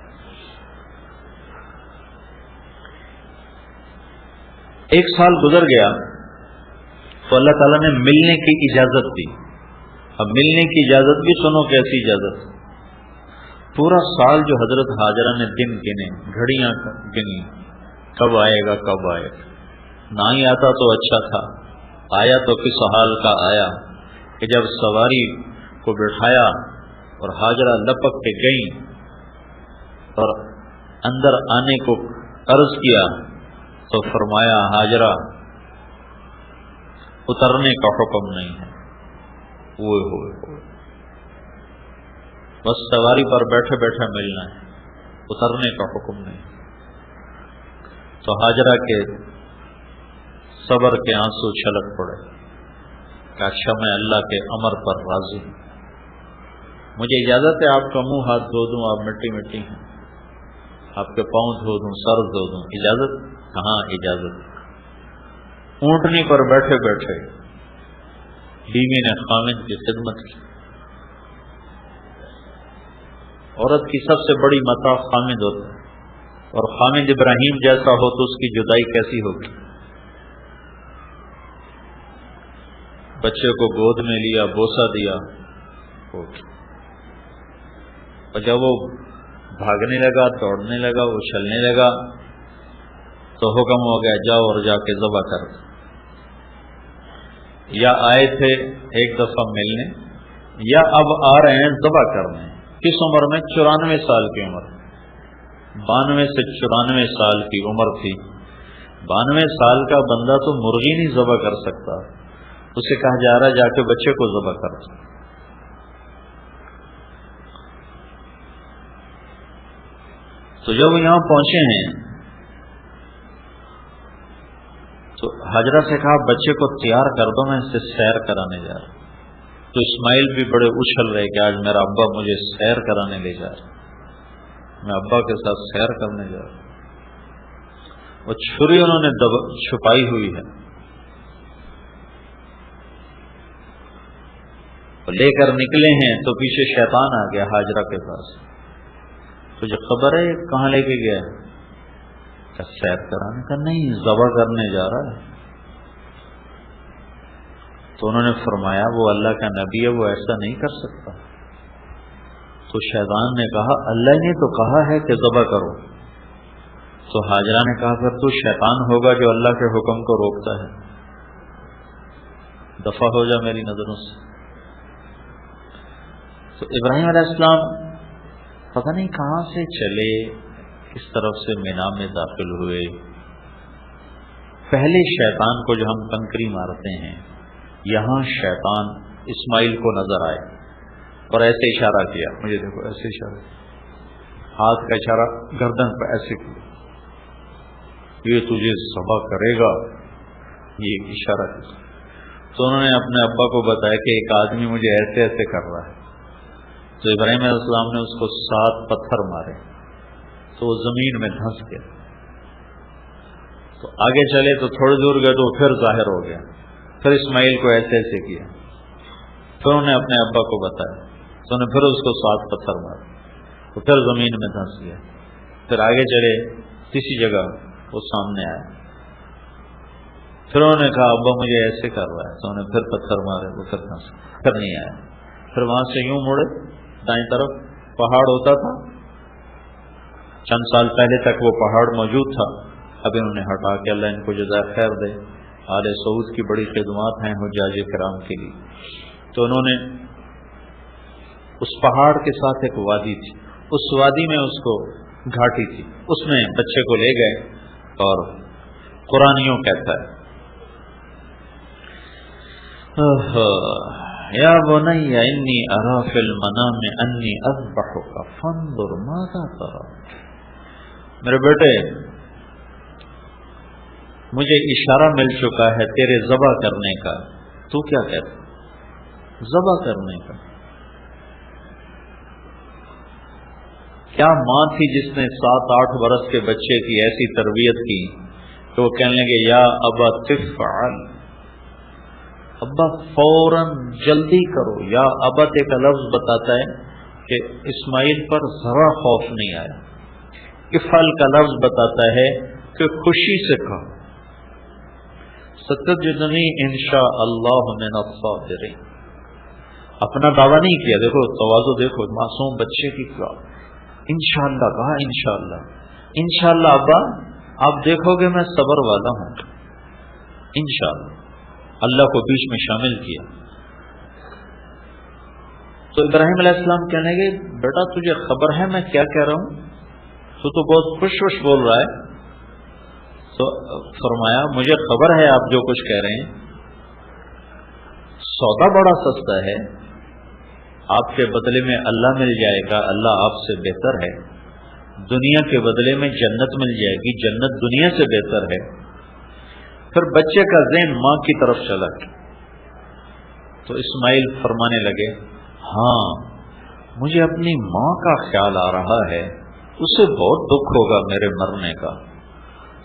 ایک سال گزر گیا تو اللہ تعالیٰ نے ملنے کی اجازت دی. اب ملنے کی اجازت بھی سنو کیسی اجازت. پورا سال جو حضرت ہاجرہ نے دن گنے، گھڑیاں گنی، کب آئے گا کب آئے گا. نہ ہی آتا تو اچھا تھا، آیا تو کس حال کا آیا کہ جب سواری کو بٹھایا اور ہاجرہ لپک کے گئیں اور اندر آنے کو عرض کیا تو فرمایا ہاجرہ اترنے کا حکم نہیں ہے. ہوئے بس سواری پر بیٹھے بیٹھے ملنا ہے، اترنے کا حکم نہیں. تو ہاجرہ کے صبر کے آنسو چھلک پڑے کہ اچھا میں اللہ کے امر پر راضی ہوں، مجھے اجازت ہے آپ کا منہ ہاتھ دھو دوں، آپ مٹی مٹی ہیں، آپ کے پاؤں دھو دوں، سر دھو دوں، اجازت؟ کہاں اجازت. اونٹنی پر بیٹھے بیٹھے بیوی نے خامد کی خدمت کی. عورت کی سب سے بڑی متاع خامد ہوتا ہے، اور خامد ابراہیم جیسا ہو تو اس کی جدائی کیسی ہوگی. بچے کو گود میں لیا، بوسہ دیا، اور جب وہ بھاگنے لگا، دوڑنے لگا، اچھلنے لگا تو حکم ہو گیا جاؤ اور جا کے ذبح کر. یا آئے تھے ایک دفعہ ملنے، یا اب آ رہے ہیں ذبح کرنے. کس عمر میں؟ 94 سال کی عمر. 92 سے 94 سال کی عمر تھی. 92 سال کا بندہ تو مرغی نہیں ذبح کر سکتا، اسے کہا جا رہا ہے جا کے بچے کو ذبح کر. تو جب یہاں پہنچے ہیں تو حاجرہ سے کہا بچے کو تیار کر دو، میں اسے سیر کرانے جا رہا ہوں. تو اسماعیل بھی بڑے اچھل رہے کہ آج میرا ابا مجھے سیر کرانے لے جا رہا، میں ابا کے ساتھ سیر کرنے جا رہا ہوں. وہ چھری انہوں نے چھپائی ہوئی ہے، لے کر نکلے ہیں تو پیچھے شیطان آ گیا حاجرہ کے پاس. تجھے خبر ہے کہاں لے کے گیا؟ کیا سیر کرانے کا؟ نہیں، ذبح کرنے جا رہا ہے. تو انہوں نے فرمایا وہ اللہ کا نبی ہے، وہ ایسا نہیں کر سکتا. تو شیطان نے کہا اللہ نے تو کہا ہے کہ ذبح کرو. تو حاجرہ نے کہا پھر تو شیطان ہوگا جو اللہ کے حکم کو روکتا ہے، دفع ہو جا میری نظروں سے. تو ابراہیم علیہ السلام پتہ نہیں کہاں سے چلے، کس طرف سے مینا میں داخل ہوئے. پہلے شیطان کو جو ہم کنکری مارتے ہیں، یہاں شیطان اسماعیل کو نظر آئے اور ایسے اشارہ کیا، مجھے دیکھو، ایسے اشارہ، ہاتھ کا اشارہ گردن پہ ایسے کیا، یہ تجھے ذبح کرے گا، یہ اشارہ کیا. تو انہوں نے اپنے ابا کو بتایا کہ ایک آدمی مجھے ایسے ایسے کر رہا ہے. تو ابراہیم علیہ السلام نے اس کو 7 پتھر مارے تو وہ زمین میں دھنس گیا. تو آگے چلے تو تھوڑی دور گئے تو پھر ظاہر ہو گیا. پھر اسماعیل کو ایسے ایسے کیا، پھر انہوں نے اپنے ابا کو بتایا تو انہوں نے پھر اس کو 7 پتھر مارے تو پھر زمین میں دھنس گیا. پھر آگے چلے، تیسری جگہ وہ سامنے آیا، پھر انہوں نے کہا ابا مجھے ایسے کر رہا ہے، تو انہوں نے پھر پتھر مارے، وہ پھر دھنس گیا، پھر نہیں آیا. پھر وہاں سے یوں مڑے، دائیں طرف پہاڑ ہوتا تھا، چند سال پہلے تک وہ پہاڑ موجود تھا، اب انہوں نے ہٹا کے، اللہ ان کو جزائے خیر دے، آل سعود کی بڑی خدمات ہیں حجاج کرام کے لیے. تو انہوں نے اس پہاڑ کے ساتھ ایک وادی تھی، اس وادی میں اس کو گھاٹی تھی، اس میں بچے کو لے گئے. اور قرآن یوں کہتا ہے یا بنی انی ارا فی المنام انی اذبحک فانظر ماذا تری. میرے بیٹے مجھے اشارہ مل چکا ہے تیرے ذبح کرنے کا، تو کیا کہتا؟ ذبح کرنے کا. کیا ماں تھی جس نے 7-8 برس کے بچے کی ایسی تربیت کی کہ وہ کہنے لگے یا ابا تفعل، ابا فوراً جلدی کرو. یا ابت ایک لفظ بتاتا ہے کہ اسماعیل پر ذرا خوف نہیں آیا. افعل کا لفظ بتاتا ہے کہ خوشی سے کہو. ستجدنی انشاء اللہ من الصابرین. اپنا دعویٰ نہیں کیا. دیکھو تواضع دیکھو معصوم بچے کی کیا. انشاءاللہ کہا. انشاءاللہ انشاءاللہ ابا آپ دیکھو گے میں صبر والا ہوں. انشاءاللہ اللہ کو بیچ میں شامل کیا. تو ابراہیم علیہ السلام کہنے لگے بیٹا تجھے خبر ہے میں کیا کہہ رہا ہوں؟ تو بہت خوش خوش بول رہا ہے. تو فرمایا مجھے خبر ہے آپ جو کچھ کہہ رہے ہیں. سودا بڑا سستا ہے. آپ کے بدلے میں اللہ مل جائے گا. اللہ آپ سے بہتر ہے. دنیا کے بدلے میں جنت مل جائے گی. جنت دنیا سے بہتر ہے. پھر بچے کا ذہن ماں کی طرف چلا. تو اسماعیل فرمانے لگے ہاں مجھے اپنی ماں کا خیال آ رہا ہے. اسے بہت دکھ ہوگا میرے مرنے کا.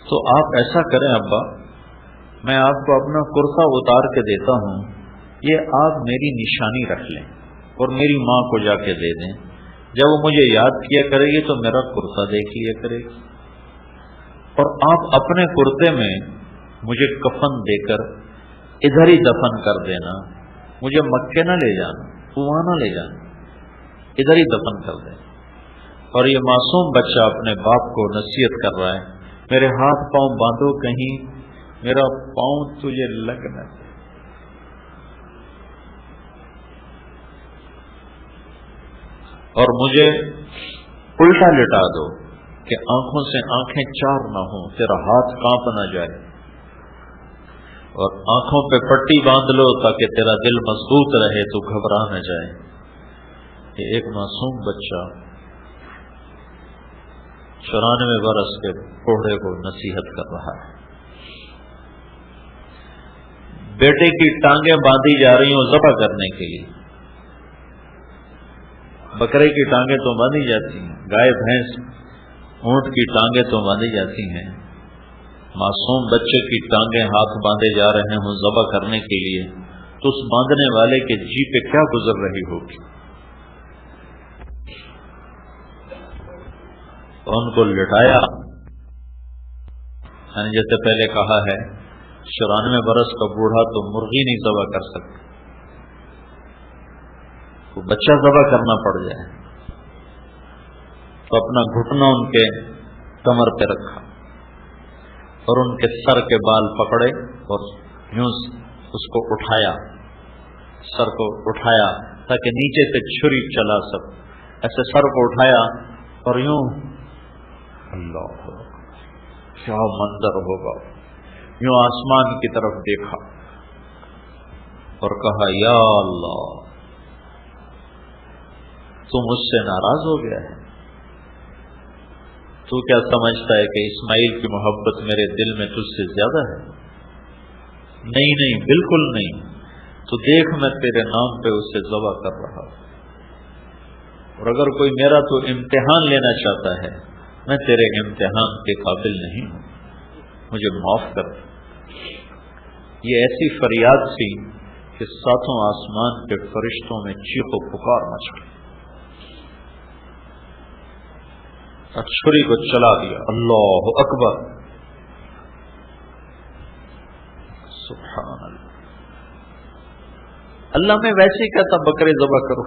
تو آپ ایسا کریں ابا میں آپ کو اپنا کرتا اتار کے دیتا ہوں. یہ آپ میری نشانی رکھ لیں اور میری ماں کو جا کے دے دیں. جب وہ مجھے یاد کیا کرے گی تو میرا کرتا دیکھ لیا کرے گی. اور آپ اپنے کرتے میں مجھے کفن دے کر ادھر ہی دفن کر دینا. مجھے مکے نہ لے جانا, وہاں نہ لے جانا, ادھر ہی دفن کر دیں. اور یہ معصوم بچہ اپنے باپ کو نصیحت کر رہا ہے میرے ہاتھ پاؤں باندھو کہیں میرا پاؤں تجھے لگ نہ جائے. اور مجھے الٹا لٹا دو کہ آنکھوں سے آنکھیں چار نہ ہوں, تیرا ہاتھ کانپ نہ جائے. اور آنکھوں پہ پٹی باندھ لو تاکہ تیرا دل مضبوط رہے تو گھبرا نہ جائے. یہ ایک معصوم بچہ 94 برس کے بوڑھے کو نصیحت کر رہا ہے. بیٹے کی ٹانگیں باندھی جا رہی ہوں ذبح کرنے کے لیے. بکرے کی ٹانگیں تو باندھی جاتی ہیں, گائے بھینس اونٹ کی ٹانگیں تو باندھی جاتی ہیں. معصوم بچے کی ٹانگیں ہاتھ باندھے جا رہے ہوں ذبح کرنے کے لیے تو اس باندھنے والے کے جی پہ کیا گزر رہی ہوگی. ان کو لٹایا. یعنی جیسے پہلے کہا ہے 94 برس کا بوڑھا تو مرغی نہیں ذبح کر سکتا. وہ بچہ ذبح کرنا پڑ جائے تو اپنا گھٹنا ان کے کمر پہ رکھا اور ان کے سر کے بال پکڑے اور یوں اس کو اٹھایا, سر کو اٹھایا تاکہ نیچے سے چھری چلا سکے. ایسے سر کو اٹھایا اور یوں اللہ کیا منظر ہوگا. یوں آسمان کی طرف دیکھا اور کہا یا اللہ تو مجھ سے ناراض ہو گیا ہے. تو کیا سمجھتا ہے کہ اسماعیل کی محبت میرے دل میں تجھ سے زیادہ ہے؟ نہیں نہیں بالکل نہیں. تو دیکھ میں تیرے نام پہ اسے ذبح کر رہا ہوں. اور اگر کوئی میرا تو امتحان لینا چاہتا ہے میں تیرے امتحان کے قابل نہیں ہوں, مجھے معاف کر. یہ ایسی فریاد تھی کہ ساتوں آسمان کے فرشتوں میں چیخ و پکار مچ گئی. چھری کو چلا دیا. اللہ اکبر سبحان اللہ. اللہ میں ویسے ہی کہتا بکرے ذبح کرو.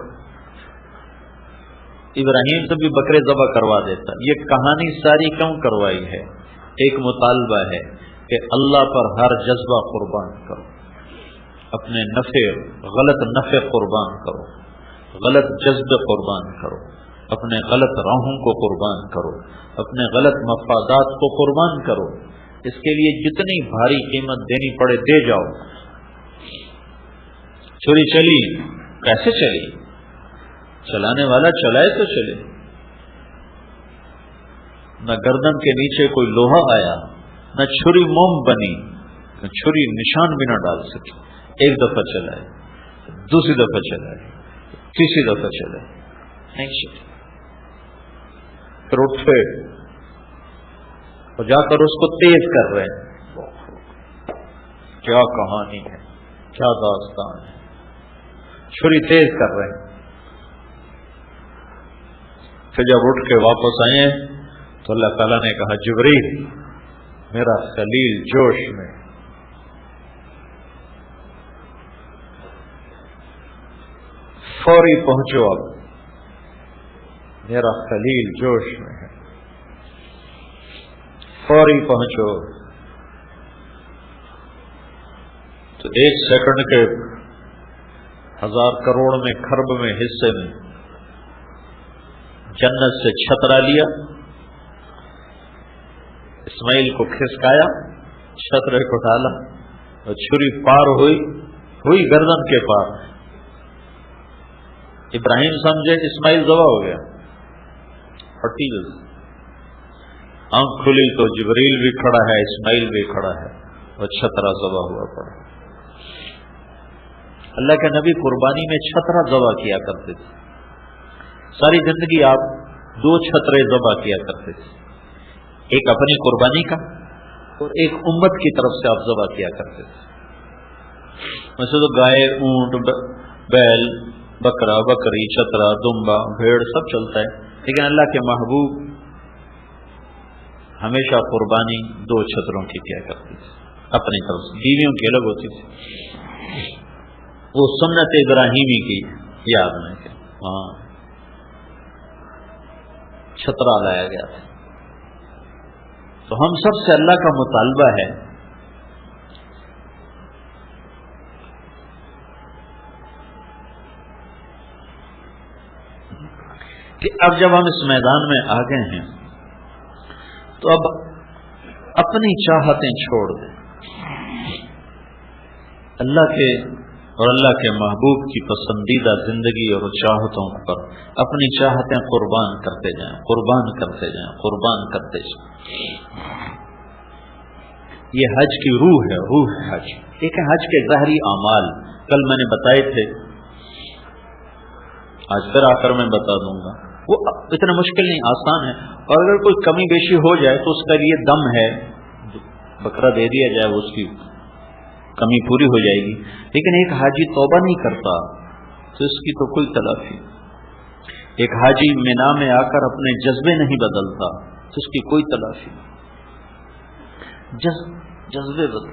ابراہیم سے بھی بکرے ذبح کروا دیتا. یہ کہانی ساری کیوں کروائی ہے؟ ایک مطالبہ ہے کہ اللہ پر ہر جذبہ قربان کرو. اپنے نفع غلط نفع قربان کرو, غلط جذبے قربان کرو, اپنے غلط راہوں کو قربان کرو, اپنے غلط مفادات کو قربان کرو. اس کے لیے جتنی بھاری قیمت دینی پڑے دے جاؤ. چھری چلی کیسے چلی؟ چلانے والا چلائے تو چلے. نہ گردن کے نیچے کوئی لوہا آیا, نہ چھری موم بنی, نہ چھری نشان بھی نہ ڈال سکی. ایک دفعہ چلائے, دوسری دفعہ چلائے, تیسری دفعہ چلائے, نہیں چلی. پھر اٹھے اور جا کر اس کو تیز کر رہے ہیں. کیا کہانی ہے, کیا داستان ہے. چھری تیز کر رہے ہیں. پھر جب اٹھ کے واپس آئے تو اللہ تعالیٰ نے کہا جبریل میرا خلیل جوش میں فوری پہنچو، اب میرا خلیل جوش میں ہے، فوری پہنچو۔ تو 1 سیکنڈ کے 1000 کروڑ میں کھرب میں حصے میں جنت سے چھترا لیا، اسماعیل کو کھسکایا، چھترے کو ڈالا اور چھری پار ہوئی گردن کے پار۔ ابراہیم سمجھے اسماعیل ذبح ہو گیا، پھٹی جلدی آنکھ کھلی تو جبریل بھی کھڑا ہے، اسماعیل بھی کھڑا ہے اور چھترا ذبح ہوا پڑا۔ اللہ کے نبی قربانی میں چھترا ذبح کیا کرتے تھے، ساری زندگی آپ 2 چھترے ذبح کیا کرتے تھے، ایک اپنی قربانی کا اور ایک امت کی طرف سے آپ ذبح کیا کرتے تھے۔ ویسے تو گائے، اونٹ، بیل، بکرا، بکری، چھترا، دمبا، بھیڑ سب چلتا ہے، لیکن اللہ کے محبوب ہمیشہ قربانی 2 چھتروں کی کیا کرتی تھی اپنی طرف سے، بیویوں کی الگ ہوتی تھی۔ وہ سنت ابراہیمی کی یاد میں کہ وہاں چھترا لایا گیا تھا۔ تو ہم سب سے اللہ کا مطالبہ ہے کہ اب جب ہم اس میدان میں آ گئے ہیں تو اب اپنی چاہتیں چھوڑ دیں، اللہ کے اور اللہ کے محبوب کی پسندیدہ زندگی اور چاہتوں پر اپنی چاہتیں قربان کرتے جائیں، قربان کرتے جائیں، قربان کرتے جائیں۔ یہ حج کی روح ہے، روح ہے حج۔ ایک ہے حج کے ظاہری اعمال، کل میں نے بتائے تھے، آج پھر آ کر میں بتا دوں گا، وہ اتنا مشکل نہیں، آسان ہے، اور اگر کوئی کمی بیشی ہو جائے تو اس کا لیے دم ہے، بکرا دے دیا جائے، اس کی کمی پوری ہو جائے گی۔ لیکن ایک حاجی توبہ نہیں کرتا تو اس کی تو کوئی تلافی، ایک حاجی مینا میں آ کر اپنے جذبے نہیں بدلتا تو اس کی کوئی تلافی، جذبے بدل،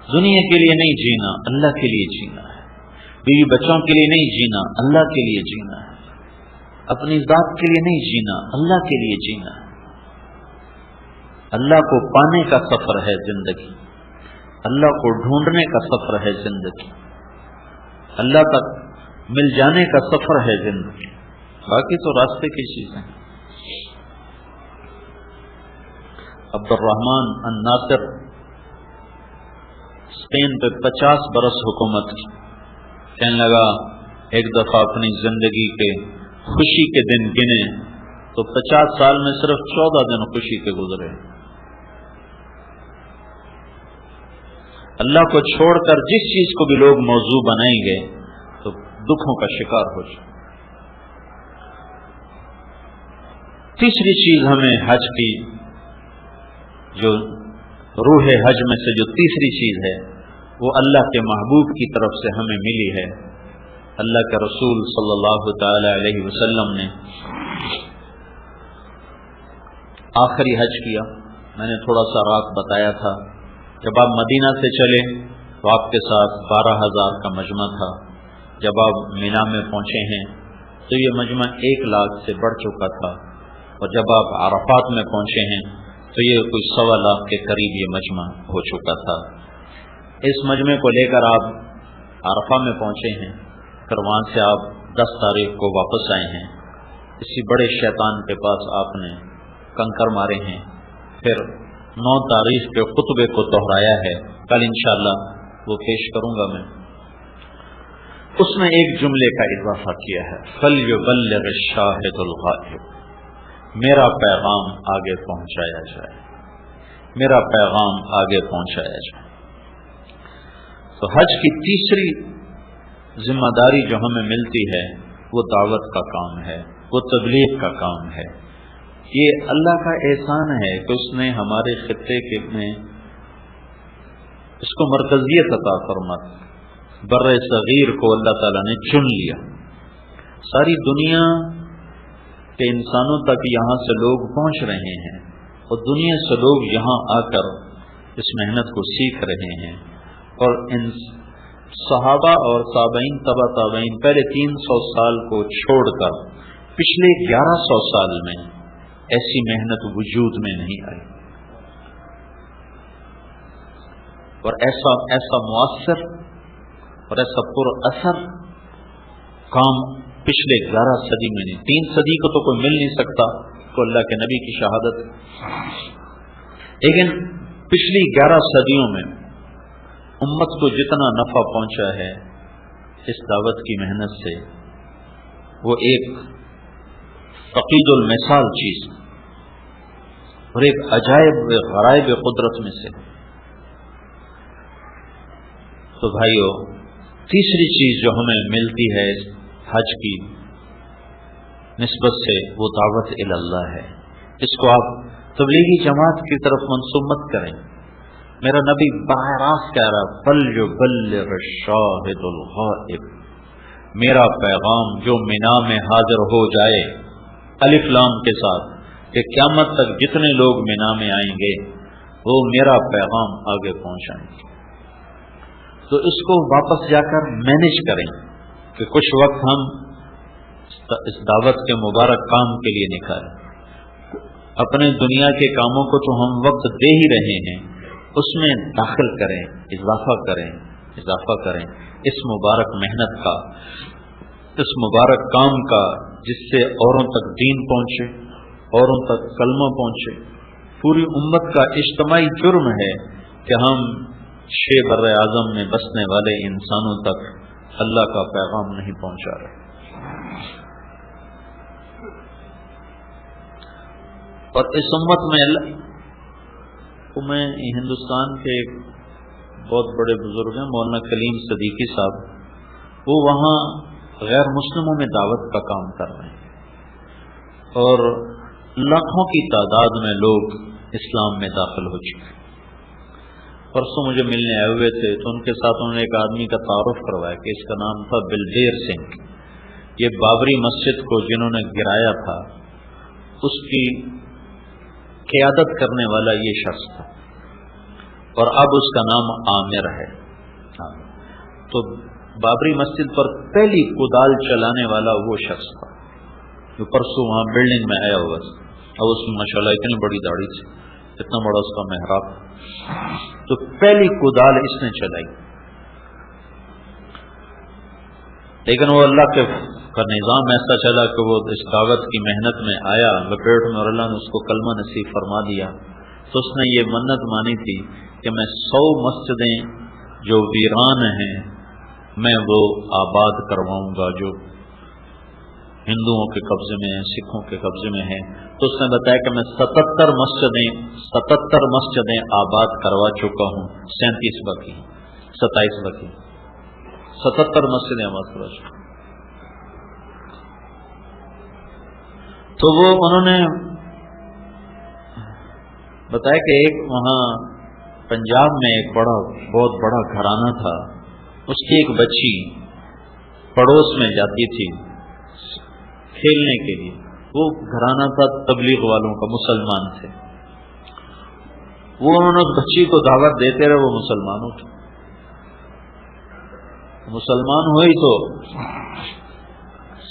دنیا کے لیے نہیں جینا، اللہ کے لیے جینا ہے، بیوی بچوں کے لیے نہیں جینا، اللہ کے لیے جینا ہے، اپنی ذات کے لیے نہیں جینا، اللہ کے لیے جینا ہے۔ اللہ کو پانے کا سفر ہے زندگی، اللہ کو ڈھونڈنے کا سفر ہے زندگی، اللہ تک مل جانے کا سفر ہے زندگی، باقی تو راستے کی چیزیں۔ عبد الرحمن الناصر اسپین پہ 50 برس حکومت کی، کہنے لگا ایک دفعہ اپنی زندگی کے خوشی کے دن گنے تو 50 سال میں صرف 14 دن خوشی کے گزرے۔ اللہ کو چھوڑ کر جس چیز کو بھی لوگ موضوع بنائیں گے تو دکھوں کا شکار ہو جائے۔ تیسری چیز ہمیں حج کی، جو روح حج میں سے جو تیسری چیز ہے وہ اللہ کے محبوب کی طرف سے ہمیں ملی ہے۔ اللہ کے رسول صلی اللہ تعالی علیہ وسلم نے آخری حج کیا، میں نے تھوڑا سا رات بتایا تھا، جب آپ مدینہ سے چلے تو آپ کے ساتھ 12,000 کا مجمع تھا، جب آپ مینا میں پہنچے ہیں تو یہ مجمع 1 لاکھ سے بڑھ چکا تھا، اور جب آپ عرفات میں پہنچے ہیں تو یہ کوئی 1.25 لاکھ کے قریب یہ مجمع ہو چکا تھا۔ اس مجمع کو لے کر آپ عرفہ میں پہنچے ہیں، پھر وہاں سے آپ 10 تاریخ کو واپس آئے ہیں، اسی بڑے شیطان کے پاس آپ نے کنکر مارے ہیں، پھر 9 تاریخ کے خطبے کو دہرایا ہے، کل انشاءاللہ وہ پیش کروں گا میں، اس میں ایک جملے کا اضافہ کیا ہے، فَلْيُبَلِّغِ الشَّاهِدُ الْغَائِبُ، میرا پیغام آگے پہنچایا جائے، میرا پیغام آگے پہنچایا جائے۔ تو حج کی تیسری ذمہ داری جو ہمیں ملتی ہے وہ دعوت کا کام ہے، وہ تبلیغ کا کام ہے۔ یہ اللہ کا احسان ہے کہ اس نے ہمارے خطے کے میں اس کو مرکزیت عطا فرمائی، بر صغیر کو اللہ تعالیٰ نے چن لیا، ساری دنیا کے انسانوں تک یہاں سے لوگ پہنچ رہے ہیں، اور دنیا سے لوگ یہاں آ کر اس محنت کو سیکھ رہے ہیں، اور صحابہ اور تابعین تبع تابعین پہلے 300 سال کو چھوڑ کر پچھلے 1100 سال میں ایسی محنت وجود میں نہیں آئی، اور ایسا مؤثر اور ایسا پر اثر کام پچھلے 11 صدی میں نہیں، 3 صدی کو تو کوئی مل نہیں سکتا کو اللہ کے نبی کی شہادت، لیکن پچھلی 11 صدیوں میں امت کو جتنا نفع پہنچا ہے اس دعوت کی محنت سے، وہ ایک فقید المثال چیز اور ایک عجائب غرائب قدرت میں سے۔ تو بھائیو، تیسری چیز جو ہمیں ملتی ہے حج کی نسبت سے وہ دعوت اللہ ہے۔ اس کو آپ تبلیغی جماعت کی طرف منسوب مت کریں۔ میرا نبی براہ راست کہہ رہا فَلْيُبَلِّغِ الشَّاهِدُ الْغَائِبُ، میرا پیغام جو مینا میں حاضر ہو جائے الف لام کے ساتھ کہ قیامت تک جتنے لوگ مینا میں آئیں گے وہ میرا پیغام آگے پہنچائیں گے۔ تو اس کو واپس جا کر مینج کریں کہ کچھ وقت ہم اس دعوت کے مبارک کام کے لیے نکالیں۔ اپنے دنیا کے کاموں کو تو ہم وقت دے ہی رہے ہیں، اس میں داخل کریں، اضافہ کریں اس مبارک محنت کا، اس مبارک کام کا، جس سے اوروں تک دین پہنچے، اوروں تک کلمہ پہنچے۔ پوری امت کا اجتماعی جرم ہے کہ ہم شہ بر اعظم میں بسنے والے انسانوں تک اللہ کا پیغام نہیں پہنچا رہے۔ اور اس امت میں ہندوستان کے ایک بہت بڑے بزرگ ہیں مولانا کلیم صدیقی صاحب، وہ وہاں غیر مسلموں میں دعوت کا کام کر رہے ہیں اور لاکھوں کی تعداد میں لوگ اسلام میں داخل ہو چکے۔ پرسوں مجھے ملنے آئے ہوئے تھے تو ان کے ساتھ انہوں نے ایک آدمی کا تعارف کروایا کہ اس کا نام تھا بلدیر سنگھ۔ یہ بابری مسجد کو جنہوں نے گرایا تھا اس کی قیادت کرنے والا یہ شخص تھا، اور اب اس کا نام عامر ہے۔ تو بابری مسجد پر پہلی کدال چلانے والا وہ شخص تھا جو پرسوں وہاں بلڈنگ میں آیا ہوا تھا۔ اب اس میں ماشاءاللہ اتنی بڑی داڑھی تھی، اتنا بڑا اس کا محراب، تو پہلی کدال اس نے چلائی۔ لیکن وہ اللہ کا نظام ایسا چلا کہ وہ اس دعوت کی محنت میں آیا لپیٹ میں، اور اللہ نے اس کو کلمہ نصیب فرما دیا۔ تو اس نے یہ منت مانی تھی کہ میں 100 مسجدیں جو ویران ہیں میں وہ آباد کرواؤں گا جو ہندوؤں کے قبضے میں ہیں، سکھوں کے قبضے میں ہیں۔ تو اس نے بتایا کہ میں 77 مسجدیں آباد کروا چکا ہوں، 37 باقی، 27 باقی، 77 مسجدیں آباد کروا چکا۔ تو وہ انہوں نے بتایا کہ ایک وہاں پنجاب میں ایک بہت بڑا گھرانہ تھا، اس کی ایک بچی پڑوس میں جاتی تھی کھیلنے کے لیے۔ وہ گھرانہ تھا تبلیغ والوں کا، مسلمان تھے وہ۔ انہوں نے اس بچی کو دعوت دیتے رہے، وہ مسلمان ہوئی تو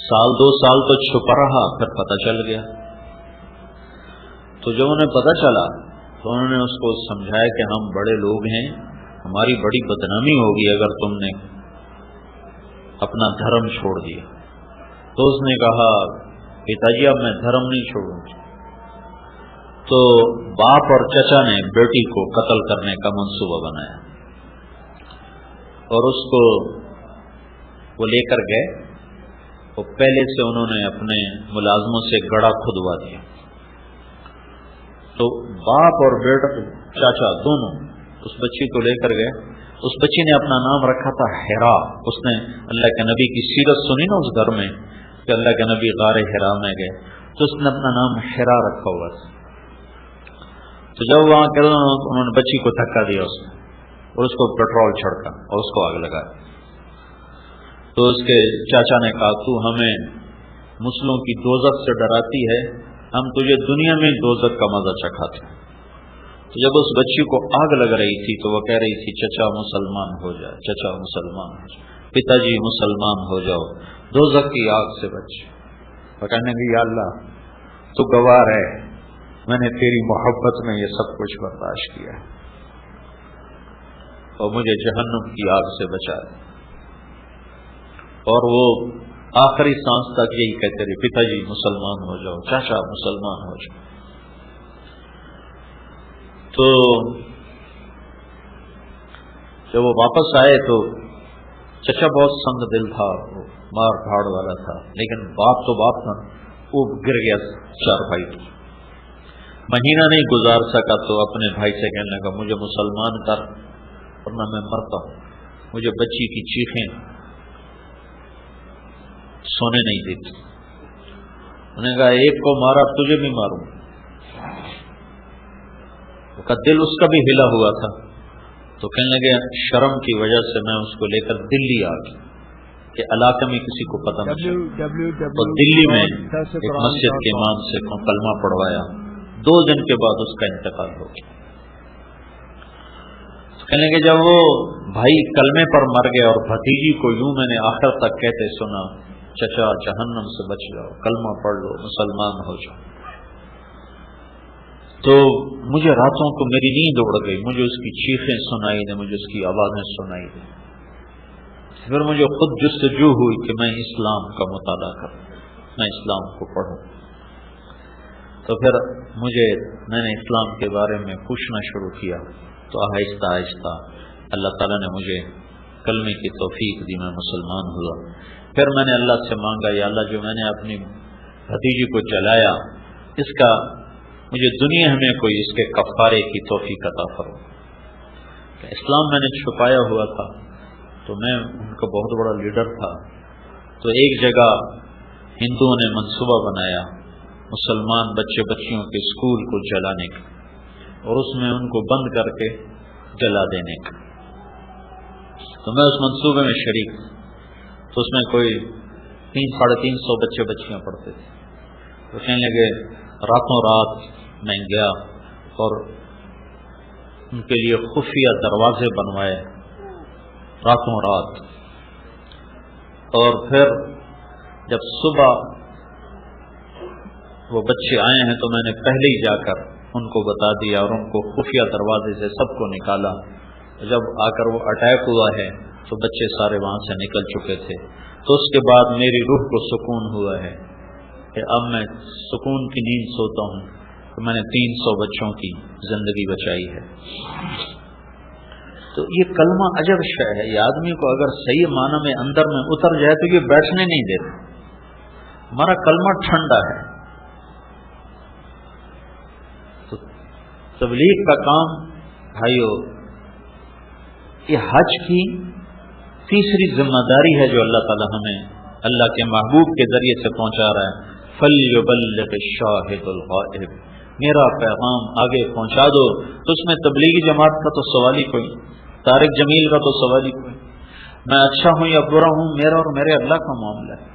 سال 2 سال تو چھپا رہا، پھر پتہ چل گیا۔ تو جب انہیں پتہ چلا تو انہوں نے اس کو سمجھایا کہ ہم بڑے لوگ ہیں، ہماری بڑی بدنامی ہوگی اگر تم نے اپنا دھرم چھوڑ دیا۔ تو اس نے کہا پتا جی اب میں دھرم نہیں چھوڑوں گا۔ تو باپ اور چچا نے بیٹی کو قتل کرنے کا منصوبہ بنایا اور اس کو وہ لے کر گئے، اور پہلے سے انہوں نے اپنے ملازموں سے گڑھا کھدوا دیا۔ تو باپ اور بیٹا چاچا دونوں اس بچی کو لے کر گئے۔ اس بچی نے اپنا نام رکھا تھا حرا۔ اس نے اللہ کے نبی کی سیرت سنی نا اس گھر میں کہ اللہ کے نبی غار حرا میں گئے، تو اس نے اپنا نام حرا رکھا ہوا تھا۔ تو جب وہاں گئے انہوں نے بچی کو دھکا دیا اس نے، اور اس کو پیٹرول چھڑکا اور اس کو آگ لگایا۔ تو اس کے چاچا نے کہا تو ہمیں مسلموں کی دوزخ سے ڈراتی ہے، ہم تجھے دنیا میں دوزخ کا مزہ چکھاتے ہیں۔ تو جب اس بچی کو آگ لگ رہی تھی تو وہ کہہ رہی تھی چچا مسلمان ہو جائے، چچا مسلمان ہو جائے، پتا جی مسلمان ہو جاؤ، دوزخ کی آگ سے بچ۔ وہ کہنے لگی یا اللہ تو گوار ہے، میں نے تیری محبت میں یہ سب کچھ برداشت کیا ہے اور مجھے جہنم کی آگ سے بچا دے۔ اور وہ آخری سانس تک یہی کہتے رہے پتا جی مسلمان ہو جاؤ، چاچا مسلمان ہو جاؤ۔ تو جب وہ واپس آئے تو چچا بہت سنگ دل تھا، وہ مار دھاڑ والا تھا، لیکن باپ تو باپ تھا، وہ گر گیا چارپائی کی۔ مہینہ نہیں گزار سکا تو اپنے بھائی سے کہنے لگا مجھے مسلمان کر ورنہ میں مرتا ہوں، مجھے بچی کی چیخیں سونے نہیں دیتی۔ انہوں نے کہا ایک کو مارا تجھے بھی ماروں۔ کا دل اس کا بھی ہلا ہوا تھا تو کہنے لگے شرم کی وجہ سے میں اس کو لے کر دلی آ گئی کہ علاقے میں کسی کو پتہ نہ چلے، تو دلی میں ایک مسجد کے امام سے کلمہ پڑھوایا، 2 دن کے بعد اس کا انتقال ہو گیا۔ کہنے لگے جب وہ بھائی کلمے پر مر گیا اور بھتیجی کو یوں میں نے آخر تک کہتے سنا چچا جہنم سے بچ جاؤ، کلمہ پڑھ لو، مسلمان ہو جاؤ، تو مجھے راتوں کو میری نیند اڑ گئی، مجھے اس کی چیخیں سنائی دیں، مجھے اس کی آوازیں سنائی دیں۔ پھر مجھے خود جستجو ہوئی کہ میں اسلام کا مطالعہ کروں، میں اسلام کو پڑھوں۔ تو پھر میں نے اسلام کے بارے میں پوچھنا شروع کیا، تو آہستہ آہستہ اللہ تعالیٰ نے مجھے کلمے کی توفیق دی، میں مسلمان ہوا۔ پھر میں نے اللہ سے مانگا یا اللہ جو میں نے اپنی بھتیجی کو جلایا اس کا مجھے دنیا میں کوئی اس کے کفارے کی توفیق عطا فرما۔ اسلام میں نے چھپایا ہوا تھا تو میں ان کا بہت بڑا لیڈر تھا، تو ایک جگہ ہندوؤں نے منصوبہ بنایا مسلمان بچے بچیوں کے اسکول کو جلانے کا اور اس میں ان کو بند کر کے جلا دینے کا، تو میں اس منصوبے میں شریک تھا۔ تو اس میں کوئی 300-350 بچے بچیاں پڑھتے تھے، تو کہنے لگے راتوں رات میں گیا اور ان کے لیے خفیہ دروازے بنوائے راتوں رات، اور پھر جب صبح وہ بچے آئے ہیں تو میں نے پہلے ہی جا کر ان کو بتا دیا اور ان کو خفیہ دروازے سے سب کو نکالا۔ جب آ کر وہ اٹیک ہوا ہے تو بچے سارے وہاں سے نکل چکے تھے، تو اس کے بعد میری روح کو سکون ہوا ہے کہ اب میں سکون کی نیند سوتا ہوں کہ میں نے 300 بچوں کی زندگی بچائی ہے۔ تو یہ کلمہ عجب شے ہے، یہ آدمی کو اگر صحیح معنی میں اندر میں اتر جائے تو یہ بیٹھنے نہیں دیتا۔ ہمارا کلمہ ٹھنڈا ہے۔ تو تبلیغ کا کام بھائیو، یہ حج کی تیسری ذمہ داری ہے جو اللہ تعالی ہمیں اللہ کے محبوب کے ذریعے سے پہنچا رہا ہے۔ فَلْيُبَلِّغِ الشَّاهِدُ الْغَائِبُ، میرا پیغام آگے پہنچا دو۔ تو اس میں تبلیغی جماعت کا تو سوال ہی کوئی، طارق جمیل کا تو سوال ہی کوئی، میں اچھا ہوں یا برا ہوں میرا اور میرے اللہ کا معاملہ ہے،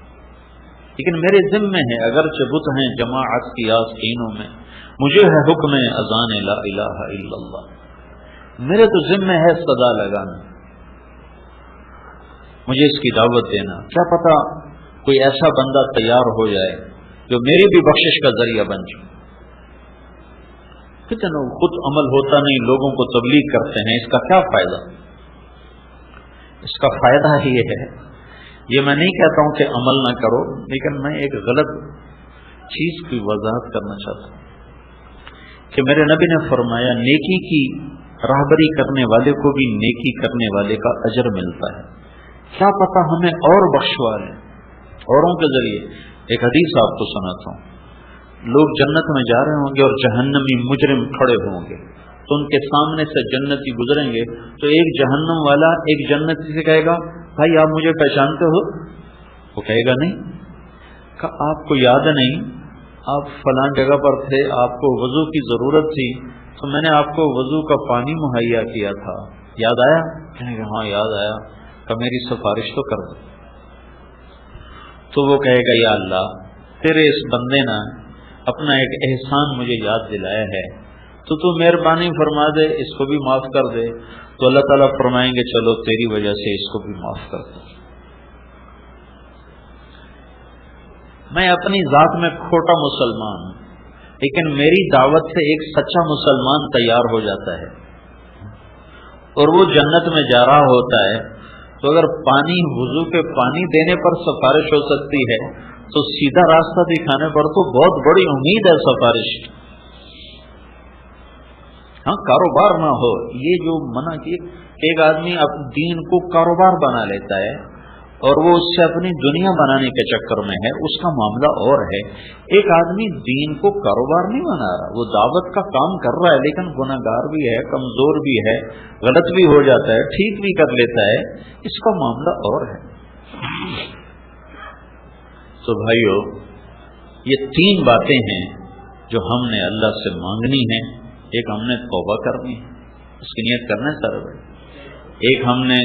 لیکن میرے ذمے ہے، اگرچہ بت ہیں جماعت کی آستینوں میں، مجھے ہے حکم اذان لا الہ الا اللہ، میرے تو ذمے ہے صدا لگانا، مجھے اس کی دعوت دینا۔ کیا پتا کوئی ایسا بندہ تیار ہو جائے جو میری بھی بخشش کا ذریعہ بن جائے۔ کتنا خود عمل ہوتا نہیں، لوگوں کو تبلیغ کرتے ہیں، اس کا کیا فائدہ؟ اس کا فائدہ یہ ہے، یہ میں نہیں کہتا ہوں کہ عمل نہ کرو، لیکن میں ایک غلط چیز کی وضاحت کرنا چاہتا ہوں کہ میرے نبی نے فرمایا نیکی کی راہبری کرنے والے کو بھی نیکی کرنے والے کا اجر ملتا ہے۔ کیا پتا ہمیں اور بخشوا لیں اوروں کے ذریعے۔ ایک حدیث آپ کو سناتا ہوں، لوگ جنت میں جا رہے ہوں گے اور جہنمی مجرم کھڑے ہوں گے، تو ان کے سامنے سے جنتی گزریں گے، تو ایک جہنم والا ایک جنتی سے کہے گا بھائی آپ مجھے پہچانتے ہو؟ وہ کہے گا نہیں۔ کہ آپ کو یاد نہیں آپ فلاں جگہ پر تھے، آپ کو وضو کی ضرورت تھی تو میں نے آپ کو وضو کا پانی مہیا کیا تھا، یاد آیا؟ کہنے گا ہاں یاد آیا، کہ میری سفارش تو کر دو۔ تو وہ کہے گا یا اللہ تیرے اس بندے نے اپنا ایک احسان مجھے یاد دلایا ہے، تو مہربانی فرما دے اس کو بھی معاف کر دے. تو اللہ تعالیٰ فرمائیں گے چلو تیری وجہ سے اس کو بھی معاف کر دوں. میں اپنی ذات میں کھوٹا مسلمان ہوں، لیکن میری دعوت سے ایک سچا مسلمان تیار ہو جاتا ہے اور وہ جنت میں جا رہا ہوتا ہے. تو اگر پانی وضو کے پانی دینے پر سفارش ہو سکتی ہے تو سیدھا راستہ دکھانے پر تو بہت بڑی امید ہے سفارش. ہاں کاروبار نہ ہو، یہ جو منع کی ایک آدمی دین کو کاروبار بنا لیتا ہے اور وہ اس سے اپنی دنیا بنانے کے چکر میں ہے، اس کا معاملہ اور ہے. ایک آدمی دین کو کاروبار نہیں بنا رہا، وہ دعوت کا کام کر رہا ہے لیکن گناہگار بھی ہے، کمزور بھی ہے، غلط بھی ہو جاتا ہے، ٹھیک بھی کر لیتا ہے، اس کا معاملہ اور ہے. تو بھائیو، یہ 3 باتیں ہیں جو ہم نے اللہ سے مانگنی ہیں. ایک ہم نے توبہ کرنی ہے، اس کی نیت کرنا ہے سارے بھائی. ایک ہم نے